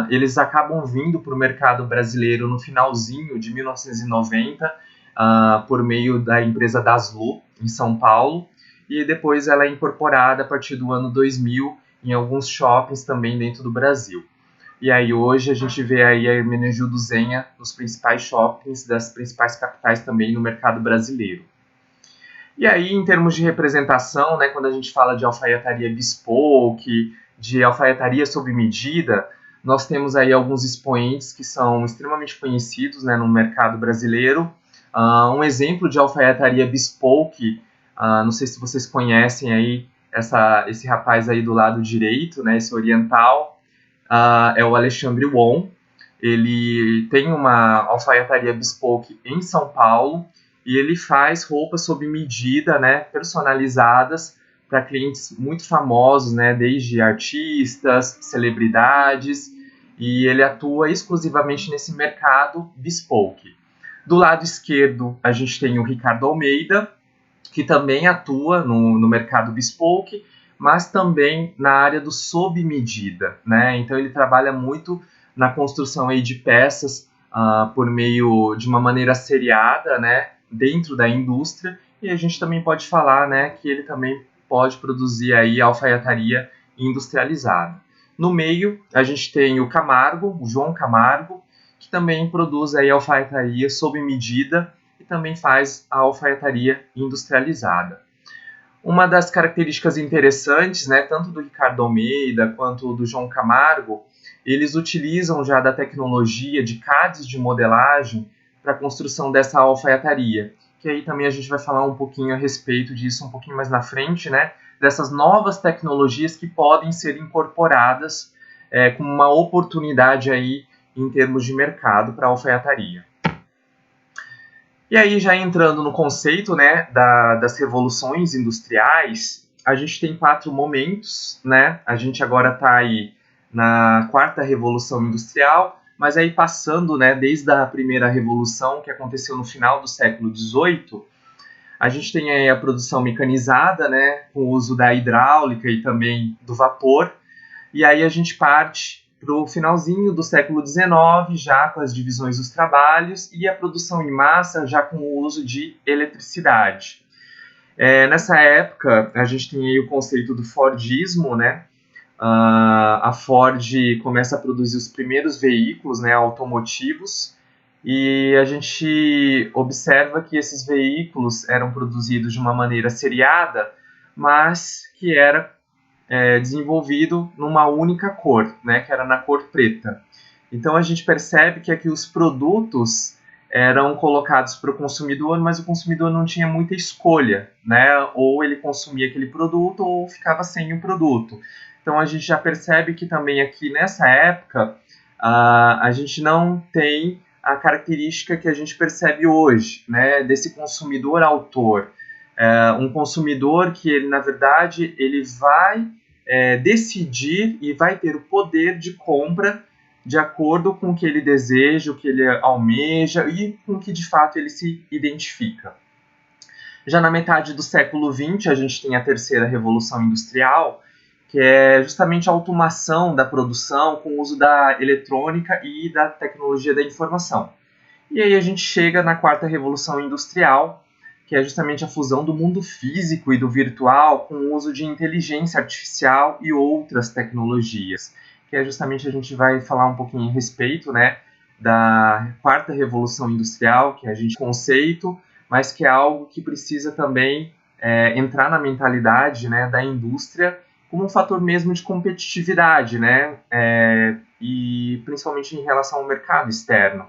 Eles acabam vindo para o mercado brasileiro no finalzinho de 1990, por meio da empresa Daslu, em São Paulo, e depois ela é incorporada a partir do ano 2000 em alguns shoppings também dentro do Brasil. E aí hoje a gente vê aí a Hermenegildo Zegna nos principais shoppings das principais capitais também no mercado brasileiro. E aí, em termos de representação, né, quando a gente fala de alfaiataria bespoke, de alfaiataria sob medida, nós temos aí alguns expoentes que são extremamente conhecidos, né, no mercado brasileiro. Um exemplo de alfaiataria bespoke, não sei se vocês conhecem aí esse rapaz aí do lado direito, né, esse oriental, é o Alexandre Won. Ele tem uma alfaiataria bespoke em São Paulo, e ele faz roupas sob medida, né, personalizadas para clientes muito famosos, né, desde artistas, celebridades, e ele atua exclusivamente nesse mercado bespoke. Do lado esquerdo, a gente tem o Ricardo Almeida, que também atua no mercado bespoke, mas também na área do sob medida, né? Então ele trabalha muito na construção aí de peças por meio de uma maneira seriada, né, dentro da indústria, e a gente também pode falar, né, que ele também pode produzir aí alfaiataria industrializada. No meio, a gente tem o Camargo, o João Camargo, que também produz aí alfaiataria sob medida e também faz a alfaiataria industrializada. Uma das características interessantes, né, tanto do Ricardo Almeida quanto do João Camargo, eles utilizam já da tecnologia de CADs de modelagem para a construção dessa alfaiataria, que aí também a gente vai falar um pouquinho a respeito disso um pouquinho mais na frente, né? Dessas novas tecnologias que podem ser incorporadas como uma oportunidade aí em termos de mercado para a alfaiataria. E aí, já entrando no conceito, né, das revoluções industriais, a gente tem 4 momentos, né? A gente agora está aí na 4ª Revolução Industrial, mas aí passando, né, desde a primeira revolução, que aconteceu no final do século XVIII, a gente tem aí a produção mecanizada, né, com o uso da hidráulica e também do vapor, e aí a gente parte para o finalzinho do século XIX, já com as divisões dos trabalhos, e a produção em massa já com o uso de eletricidade. Nessa época, a gente tem aí o conceito do Fordismo, né? A Ford começa a produzir os primeiros veículos, né, automotivos, e a gente observa que esses veículos eram produzidos de uma maneira seriada, mas que era desenvolvido numa única cor, né, que era na cor preta. Então a gente percebe que aqui os produtos eram colocados para o consumidor, mas o consumidor não tinha muita escolha, né? Ou ele consumia aquele produto ou ficava sem o produto. Então a gente já percebe que também aqui nessa época a gente não tem a característica que a gente percebe hoje, né? Desse consumidor autor. Um consumidor que ele, na verdade, ele vai decidir e vai ter o poder de compra de acordo com o que ele deseja, o que ele almeja e com o que de fato ele se identifica. Já na metade do século XX, a gente tem a 3ª Revolução Industrial, que é justamente a automação da produção com o uso da eletrônica e da tecnologia da informação. E aí a gente chega na 4ª Revolução Industrial, que é justamente a fusão do mundo físico e do virtual com o uso de inteligência artificial e outras tecnologias, que é justamente a gente vai falar um pouquinho a respeito, né, da 4ª Revolução Industrial, que é a gente conceito, mas que é algo que precisa também entrar na mentalidade, né, da indústria como um fator mesmo de competitividade, né, e principalmente em relação ao mercado externo.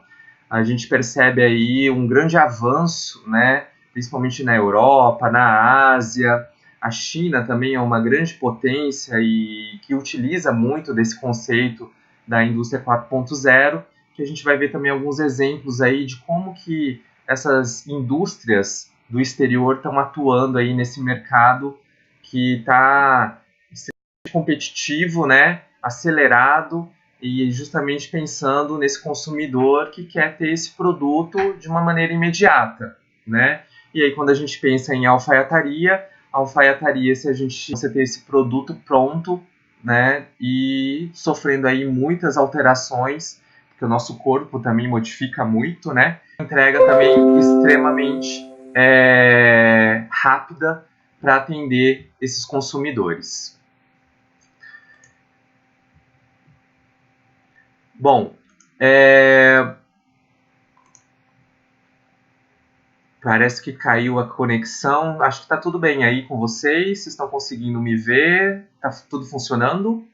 A gente percebe aí um grande avanço, né, principalmente na Europa, na Ásia. A China também é uma grande potência e que utiliza muito desse conceito da indústria 4.0, que a gente vai ver também alguns exemplos aí de como que essas indústrias do exterior estão atuando aí nesse mercado que está competitivo, né, acelerado e justamente pensando nesse consumidor que quer ter esse produto de uma maneira imediata, né? E aí quando a gente pensa em alfaiataria, se você ter esse produto pronto, né, e sofrendo aí muitas alterações, porque o nosso corpo também modifica muito, né, entrega também extremamente rápida para atender esses consumidores. Bom, parece que caiu a conexão. Acho que está tudo bem aí com vocês. Vocês estão conseguindo me ver? Está tudo funcionando?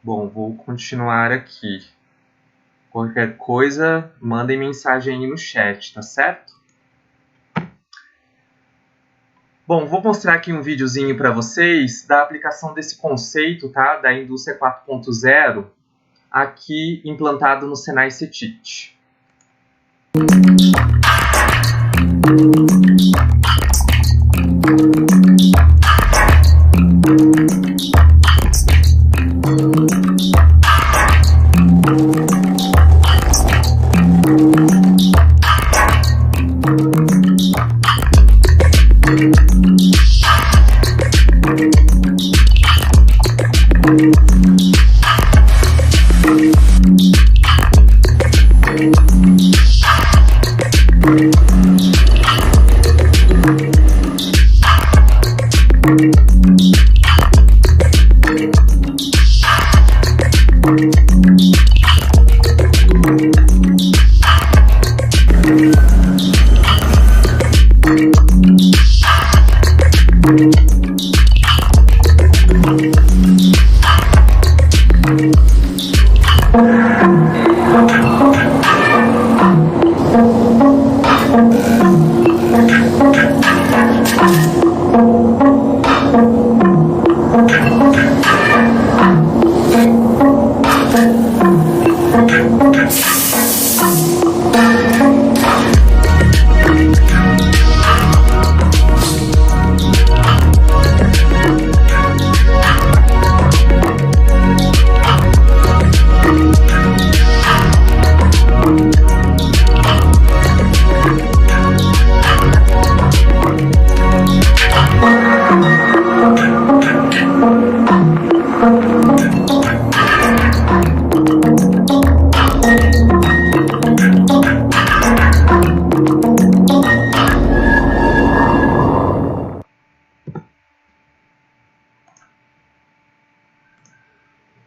Bom, vou continuar aqui. Qualquer coisa, mandem mensagem aí no chat, tá certo? Bom, vou mostrar aqui um videozinho para vocês da aplicação desse conceito, tá? Da indústria 4.0 aqui implantado no Senai CETIT.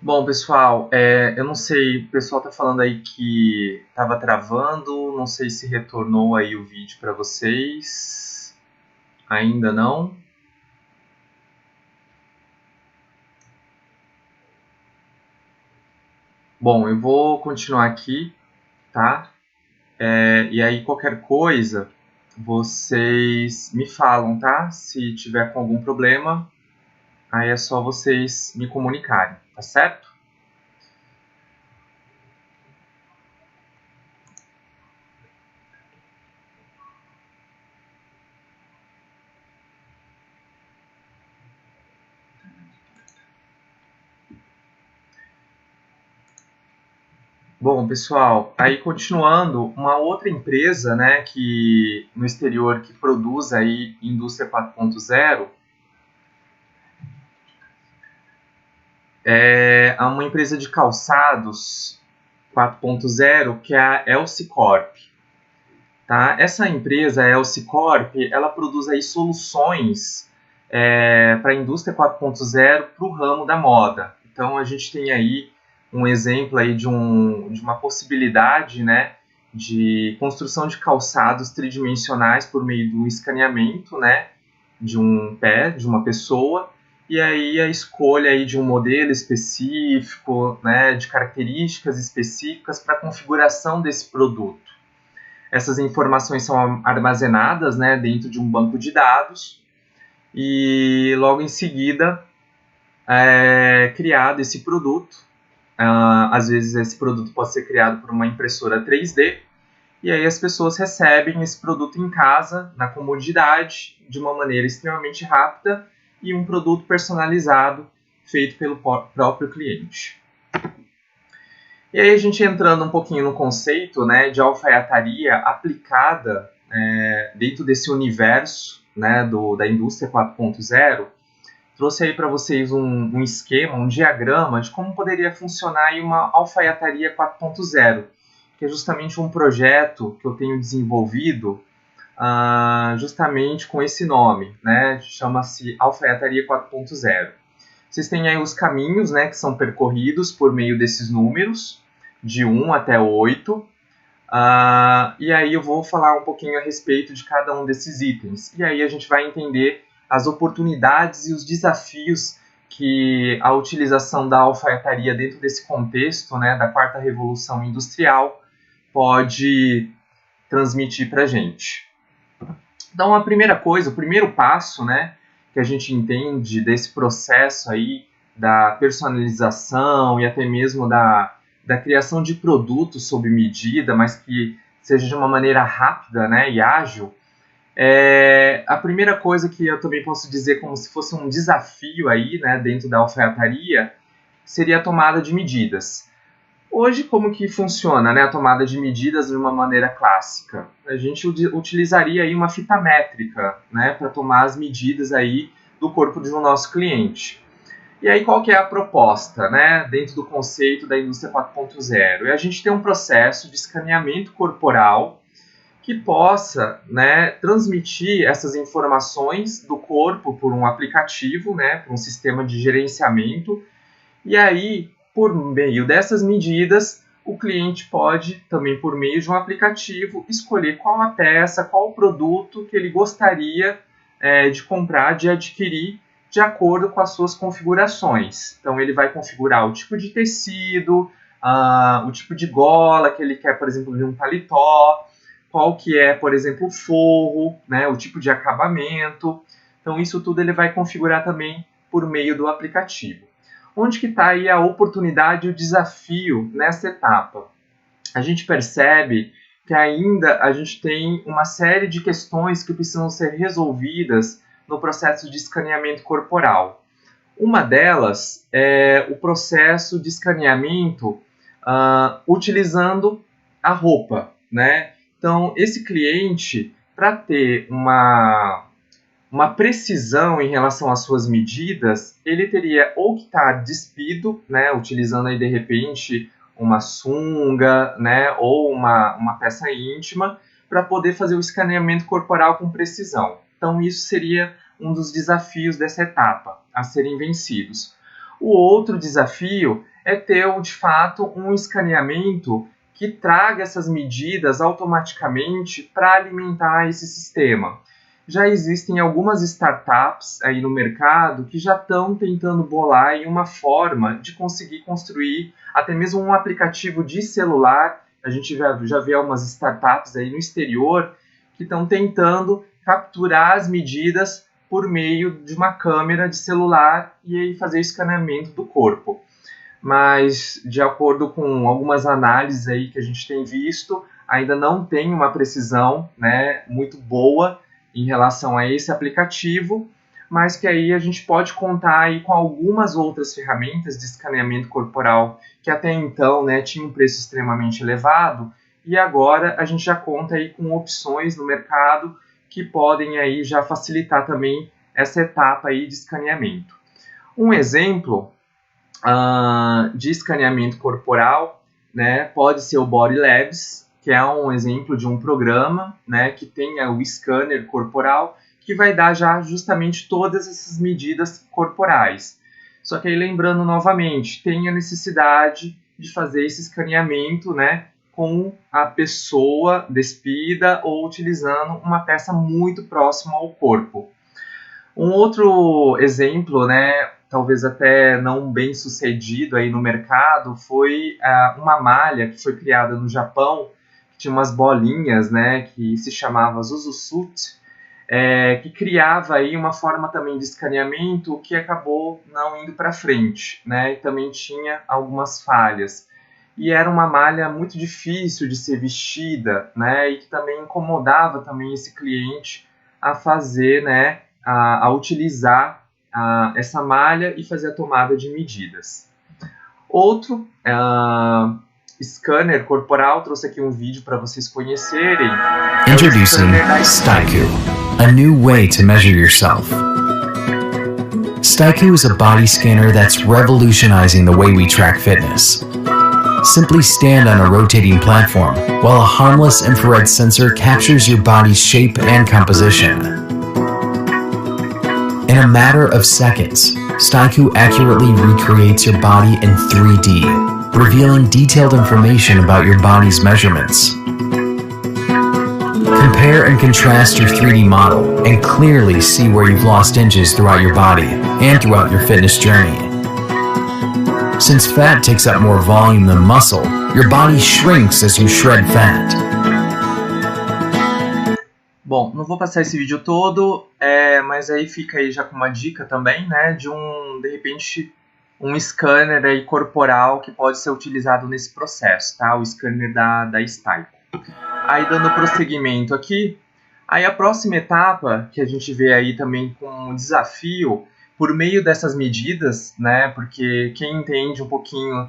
Bom, pessoal, eu não sei, o pessoal tá falando aí que estava travando, não sei se retornou aí o vídeo para vocês, ainda não. Bom, eu vou continuar aqui, tá? E aí qualquer coisa, vocês me falam, tá? Se tiver com algum problema, aí é só vocês me comunicarem, tá certo? Bom, pessoal, aí continuando, uma outra empresa, né, que no exterior que produz aí indústria 4.0 é uma empresa de calçados 4.0 que é a Elci Corp. Tá? Essa empresa, a Elci Corp, ela produz aí soluções para a indústria 4.0 para o ramo da moda. Então a gente tem aí um exemplo aí de uma possibilidade, né, de construção de calçados tridimensionais por meio do escaneamento, né, de um pé, de uma pessoa, e aí a escolha aí de um modelo específico, né, de características específicas para a configuração desse produto. Essas informações são armazenadas, né, dentro de um banco de dados e logo em seguida é criado esse produto. Às vezes esse produto pode ser criado por uma impressora 3D e aí as pessoas recebem esse produto em casa, na comodidade, de uma maneira extremamente rápida e um produto personalizado feito pelo próprio cliente. E aí a gente entrando um pouquinho no conceito, né, de alfaiataria aplicada dentro desse universo, né, da indústria 4.0, trouxe aí para vocês um esquema, um diagrama de como poderia funcionar aí uma alfaiataria 4.0, que é justamente um projeto que eu tenho desenvolvido justamente com esse nome, né, chama-se Alfaiataria 4.0. Vocês têm aí os caminhos, né, que são percorridos por meio desses números, de 1 até 8, e aí eu vou falar um pouquinho a respeito de cada um desses itens, e aí a gente vai entender as oportunidades e os desafios que a utilização da alfaiataria dentro desse contexto, né, da quarta revolução industrial pode transmitir para a gente. Então, a primeira coisa, o primeiro passo, né, que a gente entende desse processo aí da personalização e até mesmo da criação de produtos sob medida, mas que seja de uma maneira rápida, né, e ágil, a primeira coisa que eu também posso dizer como se fosse um desafio aí, né, dentro da alfaiataria, seria a tomada de medidas. Hoje, como que funciona, né, a tomada de medidas de uma maneira clássica? A gente utilizaria aí uma fita métrica, né, para tomar as medidas aí do corpo de um nosso cliente. E aí qual que é a proposta, né, dentro do conceito da indústria 4.0? É a gente ter um processo de escaneamento corporal que possa, né, transmitir essas informações do corpo por um aplicativo, né, por um sistema de gerenciamento, e aí, por meio dessas medidas, o cliente pode, também por meio de um aplicativo, escolher qual a peça, qual o produto que ele gostaria de comprar, de adquirir, de acordo com as suas configurações. Então, ele vai configurar o tipo de tecido, o tipo de gola que ele quer, por exemplo, de um paletó, qual que é, por exemplo, o forro, né, o tipo de acabamento. Então, isso tudo ele vai configurar também por meio do aplicativo. Onde que está aí a oportunidade e o desafio nessa etapa? a gente percebe que ainda a gente tem uma série de questões que precisam ser resolvidas no processo de escaneamento corporal. Uma delas é o processo de escaneamento utilizando a roupa, né? Então, esse cliente, para ter uma precisão em relação às suas medidas, ele teria ou que estar despido, né, utilizando aí de repente uma sunga, né, ou uma peça íntima, para poder fazer o escaneamento corporal com precisão. Então isso seria um dos desafios dessa etapa a serem vencidos. O outro desafio é ter, de fato, um escaneamento que traga essas medidas automaticamente para alimentar esse sistema. Já existem algumas startups aí no mercado que já estão tentando bolar aí uma forma de conseguir construir até mesmo um aplicativo de celular. A gente já vê algumas startups aí no exterior que estão tentando capturar as medidas por meio de uma câmera de celular e aí fazer o escaneamento do corpo. Mas, de acordo com algumas análises aí que a gente tem visto, ainda não tem uma precisão, né, muito boa em relação a esse aplicativo, mas que aí a gente pode contar aí com algumas outras ferramentas de escaneamento corporal que até então, né, tinham um preço extremamente elevado, e agora a gente já conta aí com opções no mercado que podem aí já facilitar também essa etapa aí de escaneamento. Um exemplo de escaneamento corporal, né, pode ser o Body Labs, que é um exemplo de um programa, né, que tem o scanner corporal, que vai dar já justamente todas essas medidas corporais. Só que aí lembrando novamente, tem a necessidade de fazer esse escaneamento, né, com a pessoa despida ou utilizando uma peça muito próxima ao corpo. Um outro exemplo, né, talvez até não bem sucedido aí no mercado, foi uma malha que foi criada no Japão, que tinha umas bolinhas, né, que se chamava Zuzusuit, que criava aí uma forma também de escaneamento que acabou não indo para frente, né, e também tinha algumas falhas. E era uma malha muito difícil de ser vestida, né, e que também incomodava também esse cliente a fazer, né, a utilizar essa malha e fazer a tomada de medidas. Outro scanner corporal, trouxe aqui um vídeo para vocês conhecerem. Introducing Staiku, a new way to measure yourself. Staiku is a body scanner that's revolutionizing the way we track fitness. Simply stand on a rotating platform while a harmless infrared sensor captures your body's shape and composition. In a matter of seconds, Staiku accurately recreates your body in 3D, revealing detailed information about your body's measurements. Compare and contrast your 3D model and clearly see where you've lost inches throughout your body and throughout your fitness journey. Since fat takes up more volume than muscle, your body shrinks as you shred fat. Bom, não vou passar esse vídeo todo, mas aí fica aí já com uma dica também, né, de repente, um scanner aí corporal que pode ser utilizado nesse processo, tá? O scanner da Staiku. Aí dando prosseguimento aqui, aí a próxima etapa que a gente vê aí também com um desafio por meio dessas medidas, né, porque quem entende um pouquinho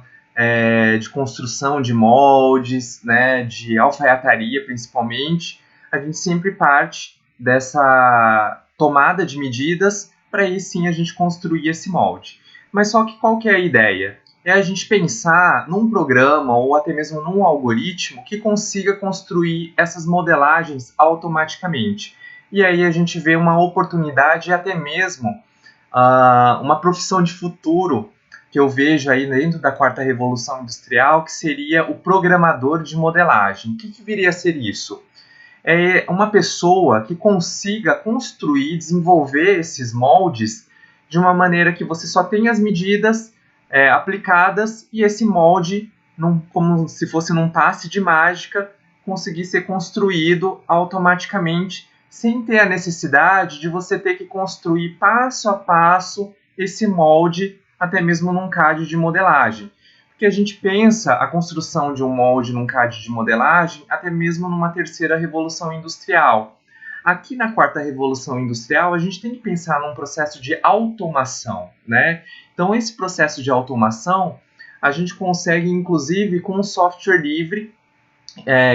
de construção de moldes, né, de alfaiataria principalmente, a gente sempre parte dessa tomada de medidas para aí sim a gente construir esse molde. Mas só que qual que é a ideia? É a gente pensar num programa ou até mesmo num algoritmo que consiga construir essas modelagens automaticamente. E aí a gente vê uma oportunidade e até mesmo uma profissão de futuro que eu vejo aí dentro da quarta revolução industrial, que seria o programador de modelagem. O que viria a ser isso? É uma pessoa que consiga construir, desenvolver esses moldes de uma maneira que você só tem as medidas aplicadas e esse molde, como se fosse num passe de mágica, conseguir ser construído automaticamente, sem ter a necessidade de você ter que construir passo a passo esse molde, até mesmo num CAD de modelagem. porque a gente pensa a construção de um molde num CAD de modelagem até mesmo numa terceira revolução industrial. Aqui na quarta revolução industrial, a gente tem que pensar num processo de automação, né? Então, esse processo de automação, a gente consegue, inclusive, com um software livre,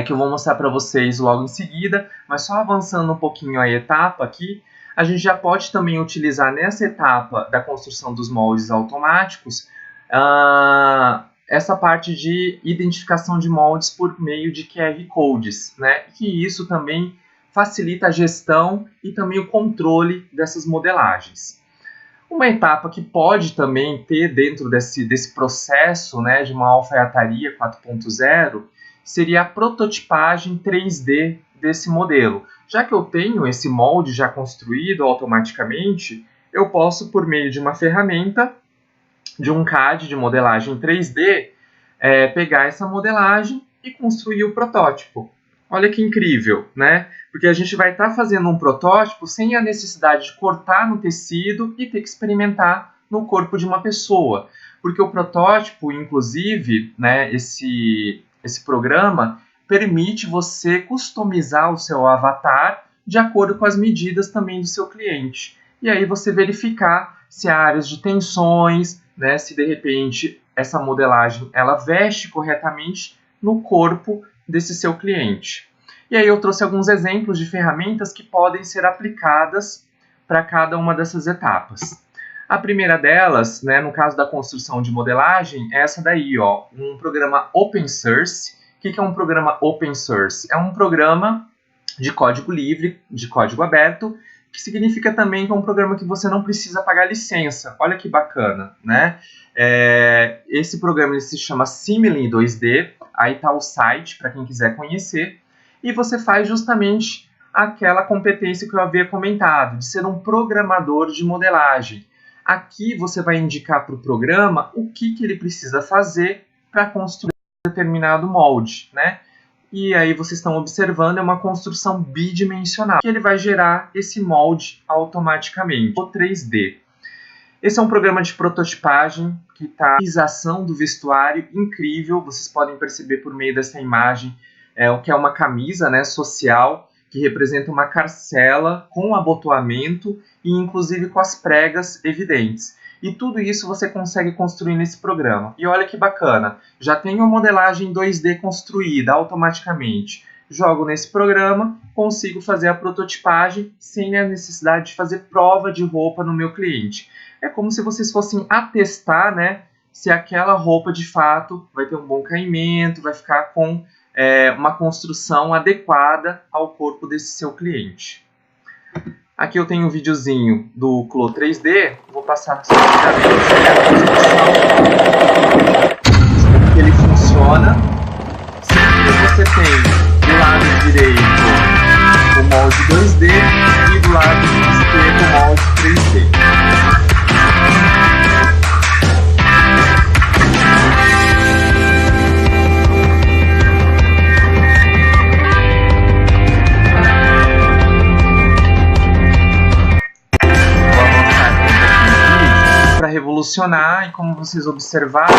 que eu vou mostrar para vocês logo em seguida, mas só avançando um pouquinho a etapa aqui, a gente já pode também utilizar nessa etapa da construção dos moldes automáticos essa parte de identificação de moldes por meio de QR Codes, né? Que isso também facilita a gestão e também o controle dessas modelagens. Uma etapa que pode também ter dentro desse processo, né, de uma alfaiataria 4.0 seria a prototipagem 3D desse modelo. Já que eu tenho esse molde já construído automaticamente, eu posso, por meio de uma ferramenta, de um CAD de modelagem 3D, pegar essa modelagem e construir o protótipo. Olha que incrível, né? Porque a gente vai estar fazendo um protótipo sem a necessidade de cortar no tecido e ter que experimentar no corpo de uma pessoa. Porque o protótipo, inclusive, né, esse programa permite você customizar o seu avatar de acordo com as medidas também do seu cliente. E aí você verificar se há áreas de tensões, né, se de repente essa modelagem ela veste corretamente no corpo desse seu cliente. E aí eu trouxe alguns exemplos de ferramentas que podem ser aplicadas para cada uma dessas etapas. A primeira delas, né, no caso da construção de modelagem, é essa daí, ó, um programa open source. O que é um programa open source? É um programa de código livre, de código aberto, que significa também que é um programa que você não precisa pagar licença. Olha que bacana, né? Esse programa ele se chama Simile 2D, aí está o site para quem quiser conhecer, e você faz justamente aquela competência que eu havia comentado, de ser um programador de modelagem. Aqui você vai indicar para o programa o que ele precisa fazer para construir um determinado molde, né? E aí vocês estão observando, é uma construção bidimensional, que ele vai gerar esse molde automaticamente, o 3D. Esse é um programa de prototipagem que está a realização do vestuário incrível. Vocês podem perceber por meio dessa imagem o que é uma camisa, né, social, que representa uma carcela com abotoamento e inclusive com as pregas evidentes. E tudo isso você consegue construir nesse programa. E olha que bacana, já tenho a modelagem 2D construída automaticamente. Jogo nesse programa, consigo fazer a prototipagem sem a necessidade de fazer prova de roupa no meu cliente. É como se vocês fossem atestar, né, se aquela roupa de fato vai ter um bom caimento, vai ficar com uma construção adequada ao corpo desse seu cliente. Aqui eu tenho um videozinho do Clo 3D, vou passar rapidamente a construção, como que ele funciona. Sempre você tem do lado direito o molde 2D e do lado esquerdo o molde 3D. Revolucionar, e como vocês observaram,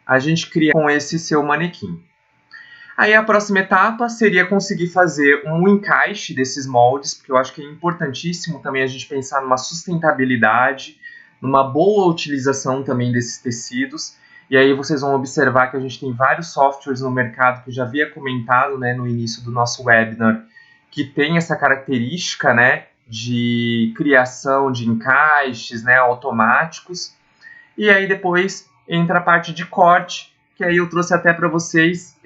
a gente cria com esse seu manequim. Aí a próxima etapa seria conseguir fazer um encaixe desses moldes, porque eu acho que é importantíssimo também a gente pensar numa sustentabilidade, numa boa utilização também desses tecidos. E aí vocês vão observar que a gente tem vários softwares no mercado que eu já havia comentado, né, no início do nosso webinar, que tem essa característica, né, de criação de encaixes, né, automáticos. E aí depois entra a parte de corte, que aí eu trouxe até para vocês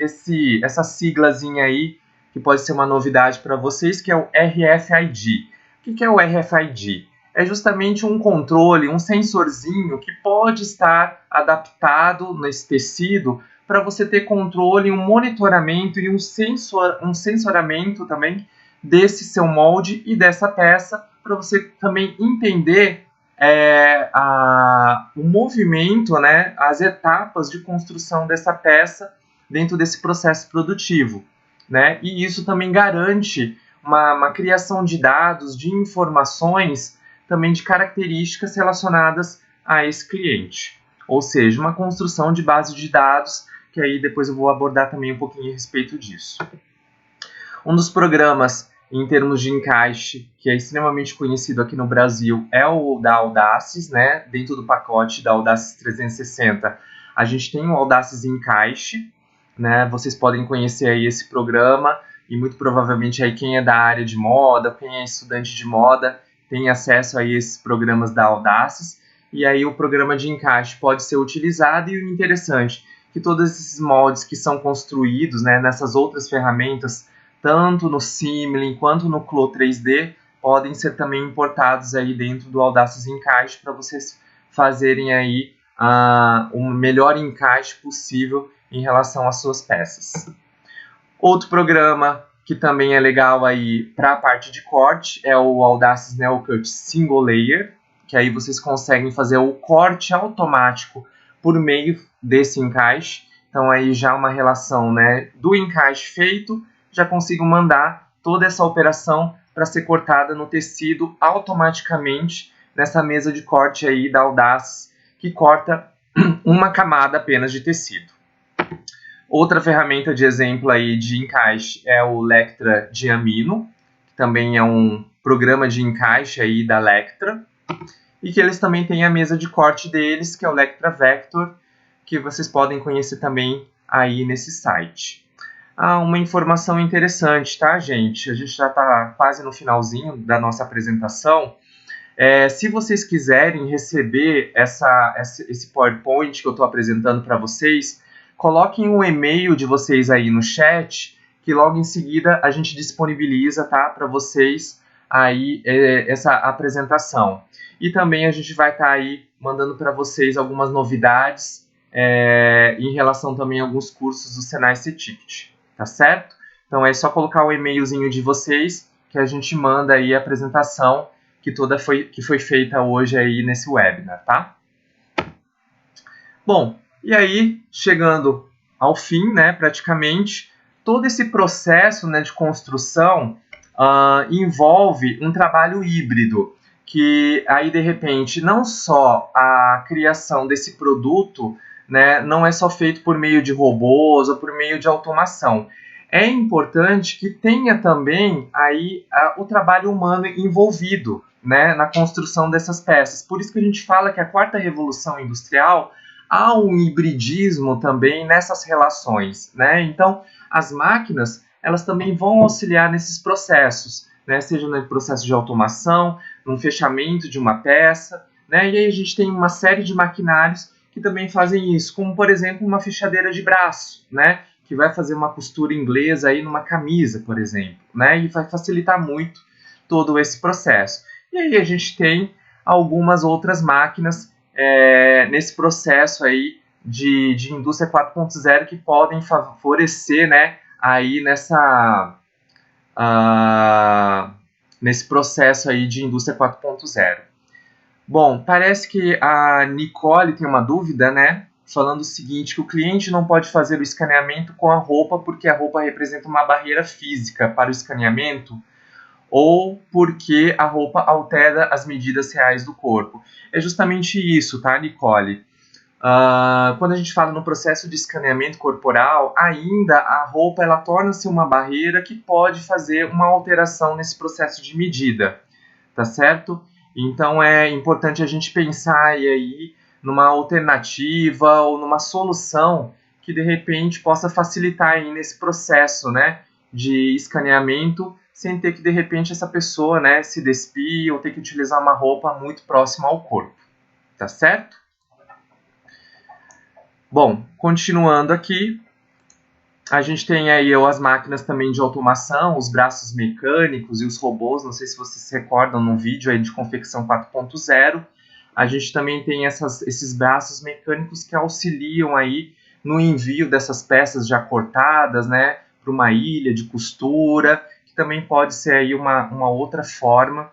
essa siglazinha aí, que pode ser uma novidade para vocês, que é o RFID. O que é o RFID? É justamente um controle, um sensorzinho que pode estar adaptado nesse tecido para você ter controle, um monitoramento e um sensoramento também desse seu molde e dessa peça, para você também entender o movimento, né, as etapas de construção dessa peça dentro desse processo produtivo, né? E isso também garante uma criação de dados, de informações, também de características relacionadas a esse cliente. ou seja, uma construção de base de dados, que aí depois eu vou abordar também um pouquinho a respeito disso. Um dos programas em termos de encaixe, que é extremamente conhecido aqui no Brasil, é o da Audaces, né? Dentro do pacote da Audaces 360, a gente tem o Audaces Encaixe, né? Vocês podem conhecer aí esse programa, e muito provavelmente aí quem é da área de moda, quem é estudante de moda, tem acesso a esses programas da Audaces, e aí o programa de encaixe pode ser utilizado, e o interessante é que todos esses moldes que são construídos, né, nessas outras ferramentas, tanto no Simulink quanto no Clo 3D, podem ser também importados aí dentro do Audaces Encaixe para vocês fazerem aí o melhor encaixe possível em relação às suas peças. Outro programa que também é legal aí para a parte de corte é o Audaces NeoCut Single Layer, que aí vocês conseguem fazer o corte automático por meio desse encaixe. Então aí já uma relação, né, do encaixe feito, já consigo mandar toda essa operação para ser cortada no tecido automaticamente nessa mesa de corte aí da Audaces, que corta uma camada apenas de tecido. Outra ferramenta de exemplo aí de encaixe é o Lectra Diamino, que também é um programa de encaixe aí da Lectra, e que eles também têm a mesa de corte deles, que é o Lectra Vector, que vocês podem conhecer também aí nesse site. Uma informação interessante, tá, gente? A gente já está quase no finalzinho da nossa apresentação. Se vocês quiserem receber esse PowerPoint que eu estou apresentando para vocês, coloquem um e-mail de vocês aí no chat, que logo em seguida a gente disponibiliza, tá, para vocês aí essa apresentação. E também a gente vai estar aí mandando para vocês algumas novidades em relação também a alguns cursos do Senai C-Ticket. Tá certo? Então é só colocar o e-mailzinho de vocês que a gente manda aí a apresentação que foi feita hoje aí nesse webinar, tá? Bom, e aí chegando ao fim, né, praticamente, todo esse processo, né, de construção envolve um trabalho híbrido, que aí de repente não só a criação desse produto, né, não é só feito por meio de robôs ou por meio de automação. É importante que tenha também aí o trabalho humano envolvido, né, na construção dessas peças. Por isso que a gente fala que a quarta revolução industrial há um hibridismo também nessas relações, né? Então, as máquinas, elas também vão auxiliar nesses processos, né? Seja no processo de automação, no fechamento de uma peça, né? E aí a gente tem uma série de maquinários que também fazem isso, como por exemplo uma fechadeira de braço, né, que vai fazer uma costura inglesa aí numa camisa, por exemplo, né, e vai facilitar muito todo esse processo. E aí a gente tem algumas outras máquinas nesse processo aí de indústria 4.0 que podem favorecer, né, aí nesse processo aí de indústria 4.0. Bom, parece que a Nicole tem uma dúvida, né? Falando o seguinte, que o cliente não pode fazer o escaneamento com a roupa porque a roupa representa uma barreira física para o escaneamento ou porque a roupa altera as medidas reais do corpo. É justamente isso, tá, Nicole? Quando a gente fala no processo de escaneamento corporal, ainda a roupa ela torna-se uma barreira que pode fazer uma alteração nesse processo de medida, tá certo? Então é importante a gente pensar aí numa alternativa ou numa solução que de repente possa facilitar aí nesse processo, né, de escaneamento, sem ter que de repente essa pessoa, né, se despir ou ter que utilizar uma roupa muito próxima ao corpo, tá certo? Bom, continuando aqui, a gente tem aí as máquinas também de automação, os braços mecânicos e os robôs, não sei se vocês se recordam no vídeo aí de confecção 4.0, a gente também tem esses braços mecânicos que auxiliam aí no envio dessas peças já cortadas, né, para uma ilha de costura, que também pode ser aí uma outra forma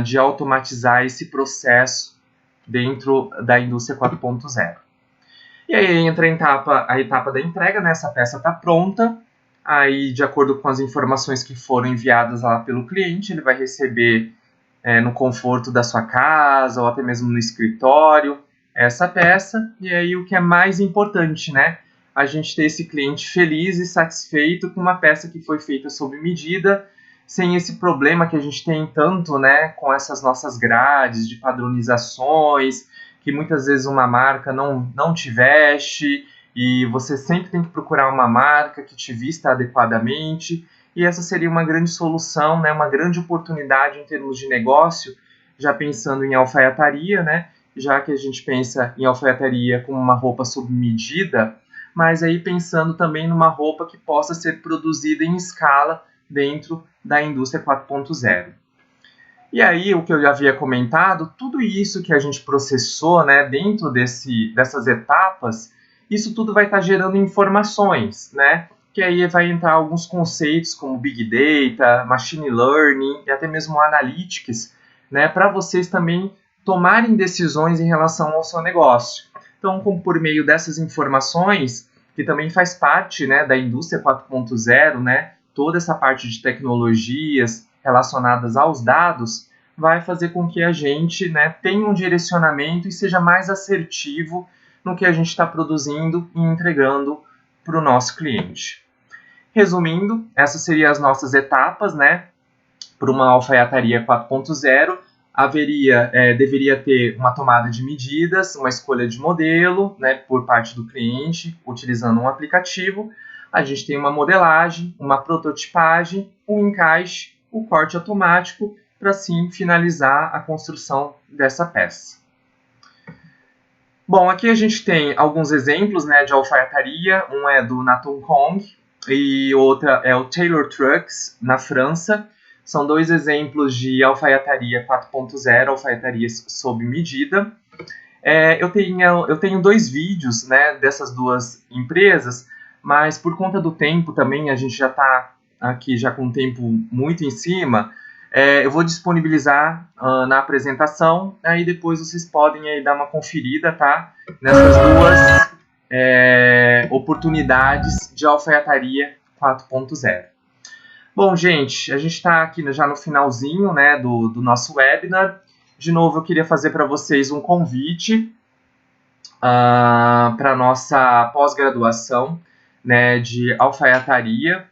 de automatizar esse processo dentro da indústria 4.0. E aí entra a etapa da entrega, né? Essa peça está pronta, aí de acordo com as informações que foram enviadas lá pelo cliente, ele vai receber no conforto da sua casa ou até mesmo no escritório, essa peça. E aí o que é mais importante, né? A gente ter esse cliente feliz e satisfeito com uma peça que foi feita sob medida, sem esse problema que a gente tem tanto, né, com essas nossas grades de padronizações, que muitas vezes uma marca não te veste, e você sempre tem que procurar uma marca que te vista adequadamente, e essa seria uma grande solução, né, uma grande oportunidade em termos de negócio, já pensando em alfaiataria, né, já que a gente pensa em alfaiataria como uma roupa sob medida, mas aí pensando também numa roupa que possa ser produzida em escala dentro da indústria 4.0. E aí, o que eu já havia comentado, tudo isso que a gente processou, né, dentro dessas etapas, isso tudo vai estar gerando informações, né, que aí vai entrar alguns conceitos como Big Data, Machine Learning e até mesmo Analytics, né, para vocês também tomarem decisões em relação ao seu negócio. Então, como por meio dessas informações, que também faz parte, né, da indústria 4.0, né, toda essa parte de tecnologias relacionadas aos dados, vai fazer com que a gente, né, tenha um direcionamento e seja mais assertivo no que a gente está produzindo e entregando para o nosso cliente. Resumindo, essas seriam as nossas etapas, né, para uma alfaiataria 4.0. Deveria ter uma tomada de medidas, uma escolha de modelo, né, por parte do cliente, utilizando um aplicativo. A gente tem uma modelagem, uma prototipagem, um encaixe, o corte automático, para assim finalizar a construção dessa peça. Bom, aqui a gente tem alguns exemplos, né, de alfaiataria. Um é do Natom Kong e outra é o Taylor Trucks, na França. São dois exemplos de alfaiataria 4.0, alfaiatarias sob medida. Eu tenho dois vídeos, né, dessas duas empresas, mas por conta do tempo também, a gente já está aqui já com o tempo muito em cima, eu vou disponibilizar na apresentação, aí depois vocês podem aí dar uma conferida, tá, nessas duas oportunidades de alfaiataria 4.0. Bom, gente, a gente está aqui já no finalzinho, né, do nosso webinar. De novo, eu queria fazer para vocês um convite para a nossa pós-graduação, né, de alfaiataria.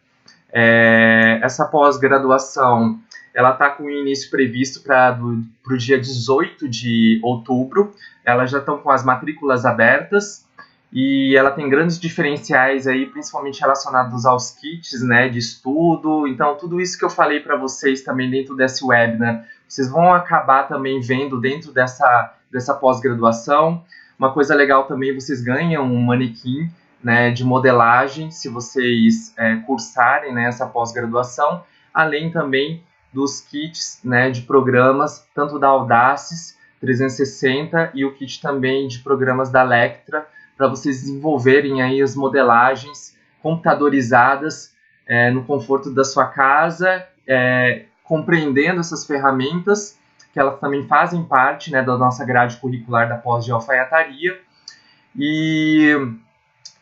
Essa pós-graduação ela está com o início previsto para o dia 18 de outubro. Elas já estão com as matrículas abertas. E ela tem grandes diferenciais aí, principalmente relacionados aos kits, né, de estudo. Então, tudo isso que eu falei para vocês também dentro desse webinar, vocês vão acabar também vendo dentro dessa pós-graduação. Uma coisa legal também, vocês ganham um manequim, né, de modelagem, se vocês cursarem, né, essa pós-graduação, além também dos kits, né, de programas, tanto da Audaces 360 e o kit também de programas da Lectra, para vocês desenvolverem aí as modelagens computadorizadas no conforto da sua casa, compreendendo essas ferramentas, que elas também fazem parte, né, da nossa grade curricular da pós de alfaiataria, e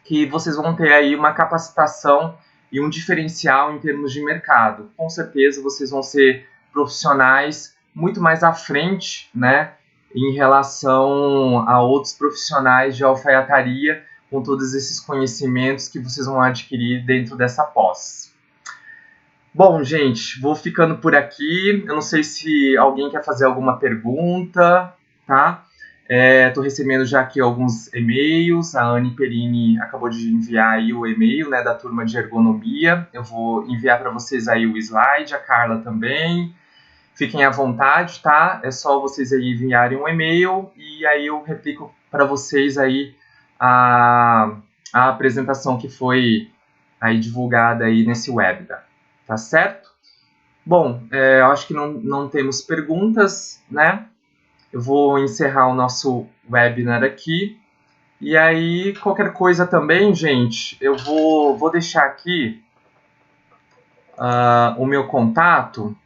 que vocês vão ter aí uma capacitação e um diferencial em termos de mercado. Com certeza vocês vão ser profissionais muito mais à frente, né, em relação a outros profissionais de alfaiataria, com todos esses conhecimentos que vocês vão adquirir dentro dessa pós. Bom, gente, vou ficando por aqui. Eu não sei se alguém quer fazer alguma pergunta, tá? Estou recebendo já aqui alguns e-mails. A Anne Perini acabou de enviar aí o e-mail, né, da turma de ergonomia. Eu vou enviar para vocês aí o slide, a Carla também. Fiquem à vontade, tá? É só vocês aí enviarem um e-mail e aí eu replico para vocês aí a apresentação que foi aí divulgada aí nesse webinar, tá certo? Bom, eu acho que não temos perguntas, né? Eu vou encerrar o nosso webinar aqui. E aí, qualquer coisa também, gente, eu vou deixar aqui o meu contato.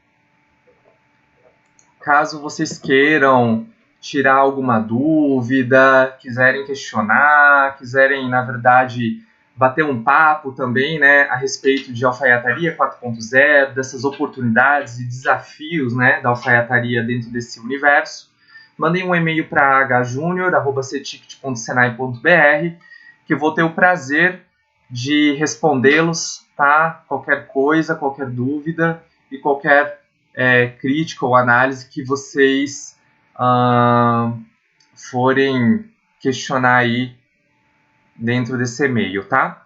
Caso vocês queiram tirar alguma dúvida, quiserem questionar, quiserem, na verdade, bater um papo também, né, a respeito de alfaiataria 4.0, dessas oportunidades e desafios, né, da alfaiataria dentro desse universo, mandem um e-mail para hjunior@cetict.senai.br, que eu vou ter o prazer de respondê-los, tá? Qualquer coisa, qualquer dúvida e qualquer crítica ou análise que vocês forem questionar aí dentro desse e-mail, tá?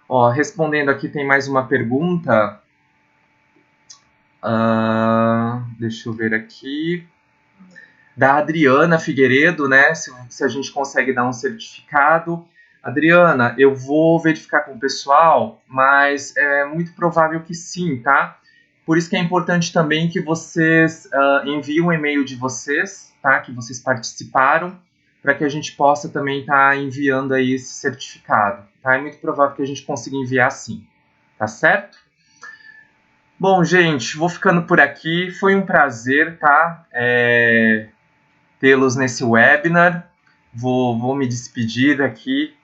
Ó, respondendo aqui, tem mais uma pergunta. Deixa eu ver aqui. Da Adriana Figueiredo, né? Se a gente consegue dar um certificado. Adriana, eu vou verificar com o pessoal, mas é muito provável que sim, tá? Por isso que é importante também que vocês enviem um e-mail de vocês, tá? Que vocês participaram, para que a gente possa também estar enviando aí esse certificado, tá? É muito provável que a gente consiga enviar sim, tá certo? Bom, gente, vou ficando por aqui. Foi um prazer, tá? Tê-los nesse webinar. Vou me despedir aqui.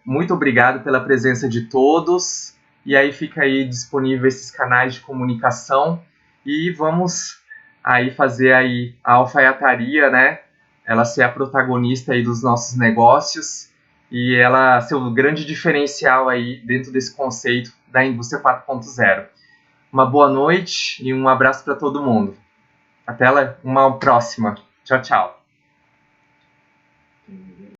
Muito obrigado pela presença de todos. E aí fica aí disponível esses canais de comunicação. E vamos aí fazer aí a alfaiataria, né? Ela ser a protagonista aí dos nossos negócios e ela ser o grande diferencial aí dentro desse conceito da indústria 4.0. Uma boa noite e um abraço para todo mundo. Até uma próxima. Tchau, tchau.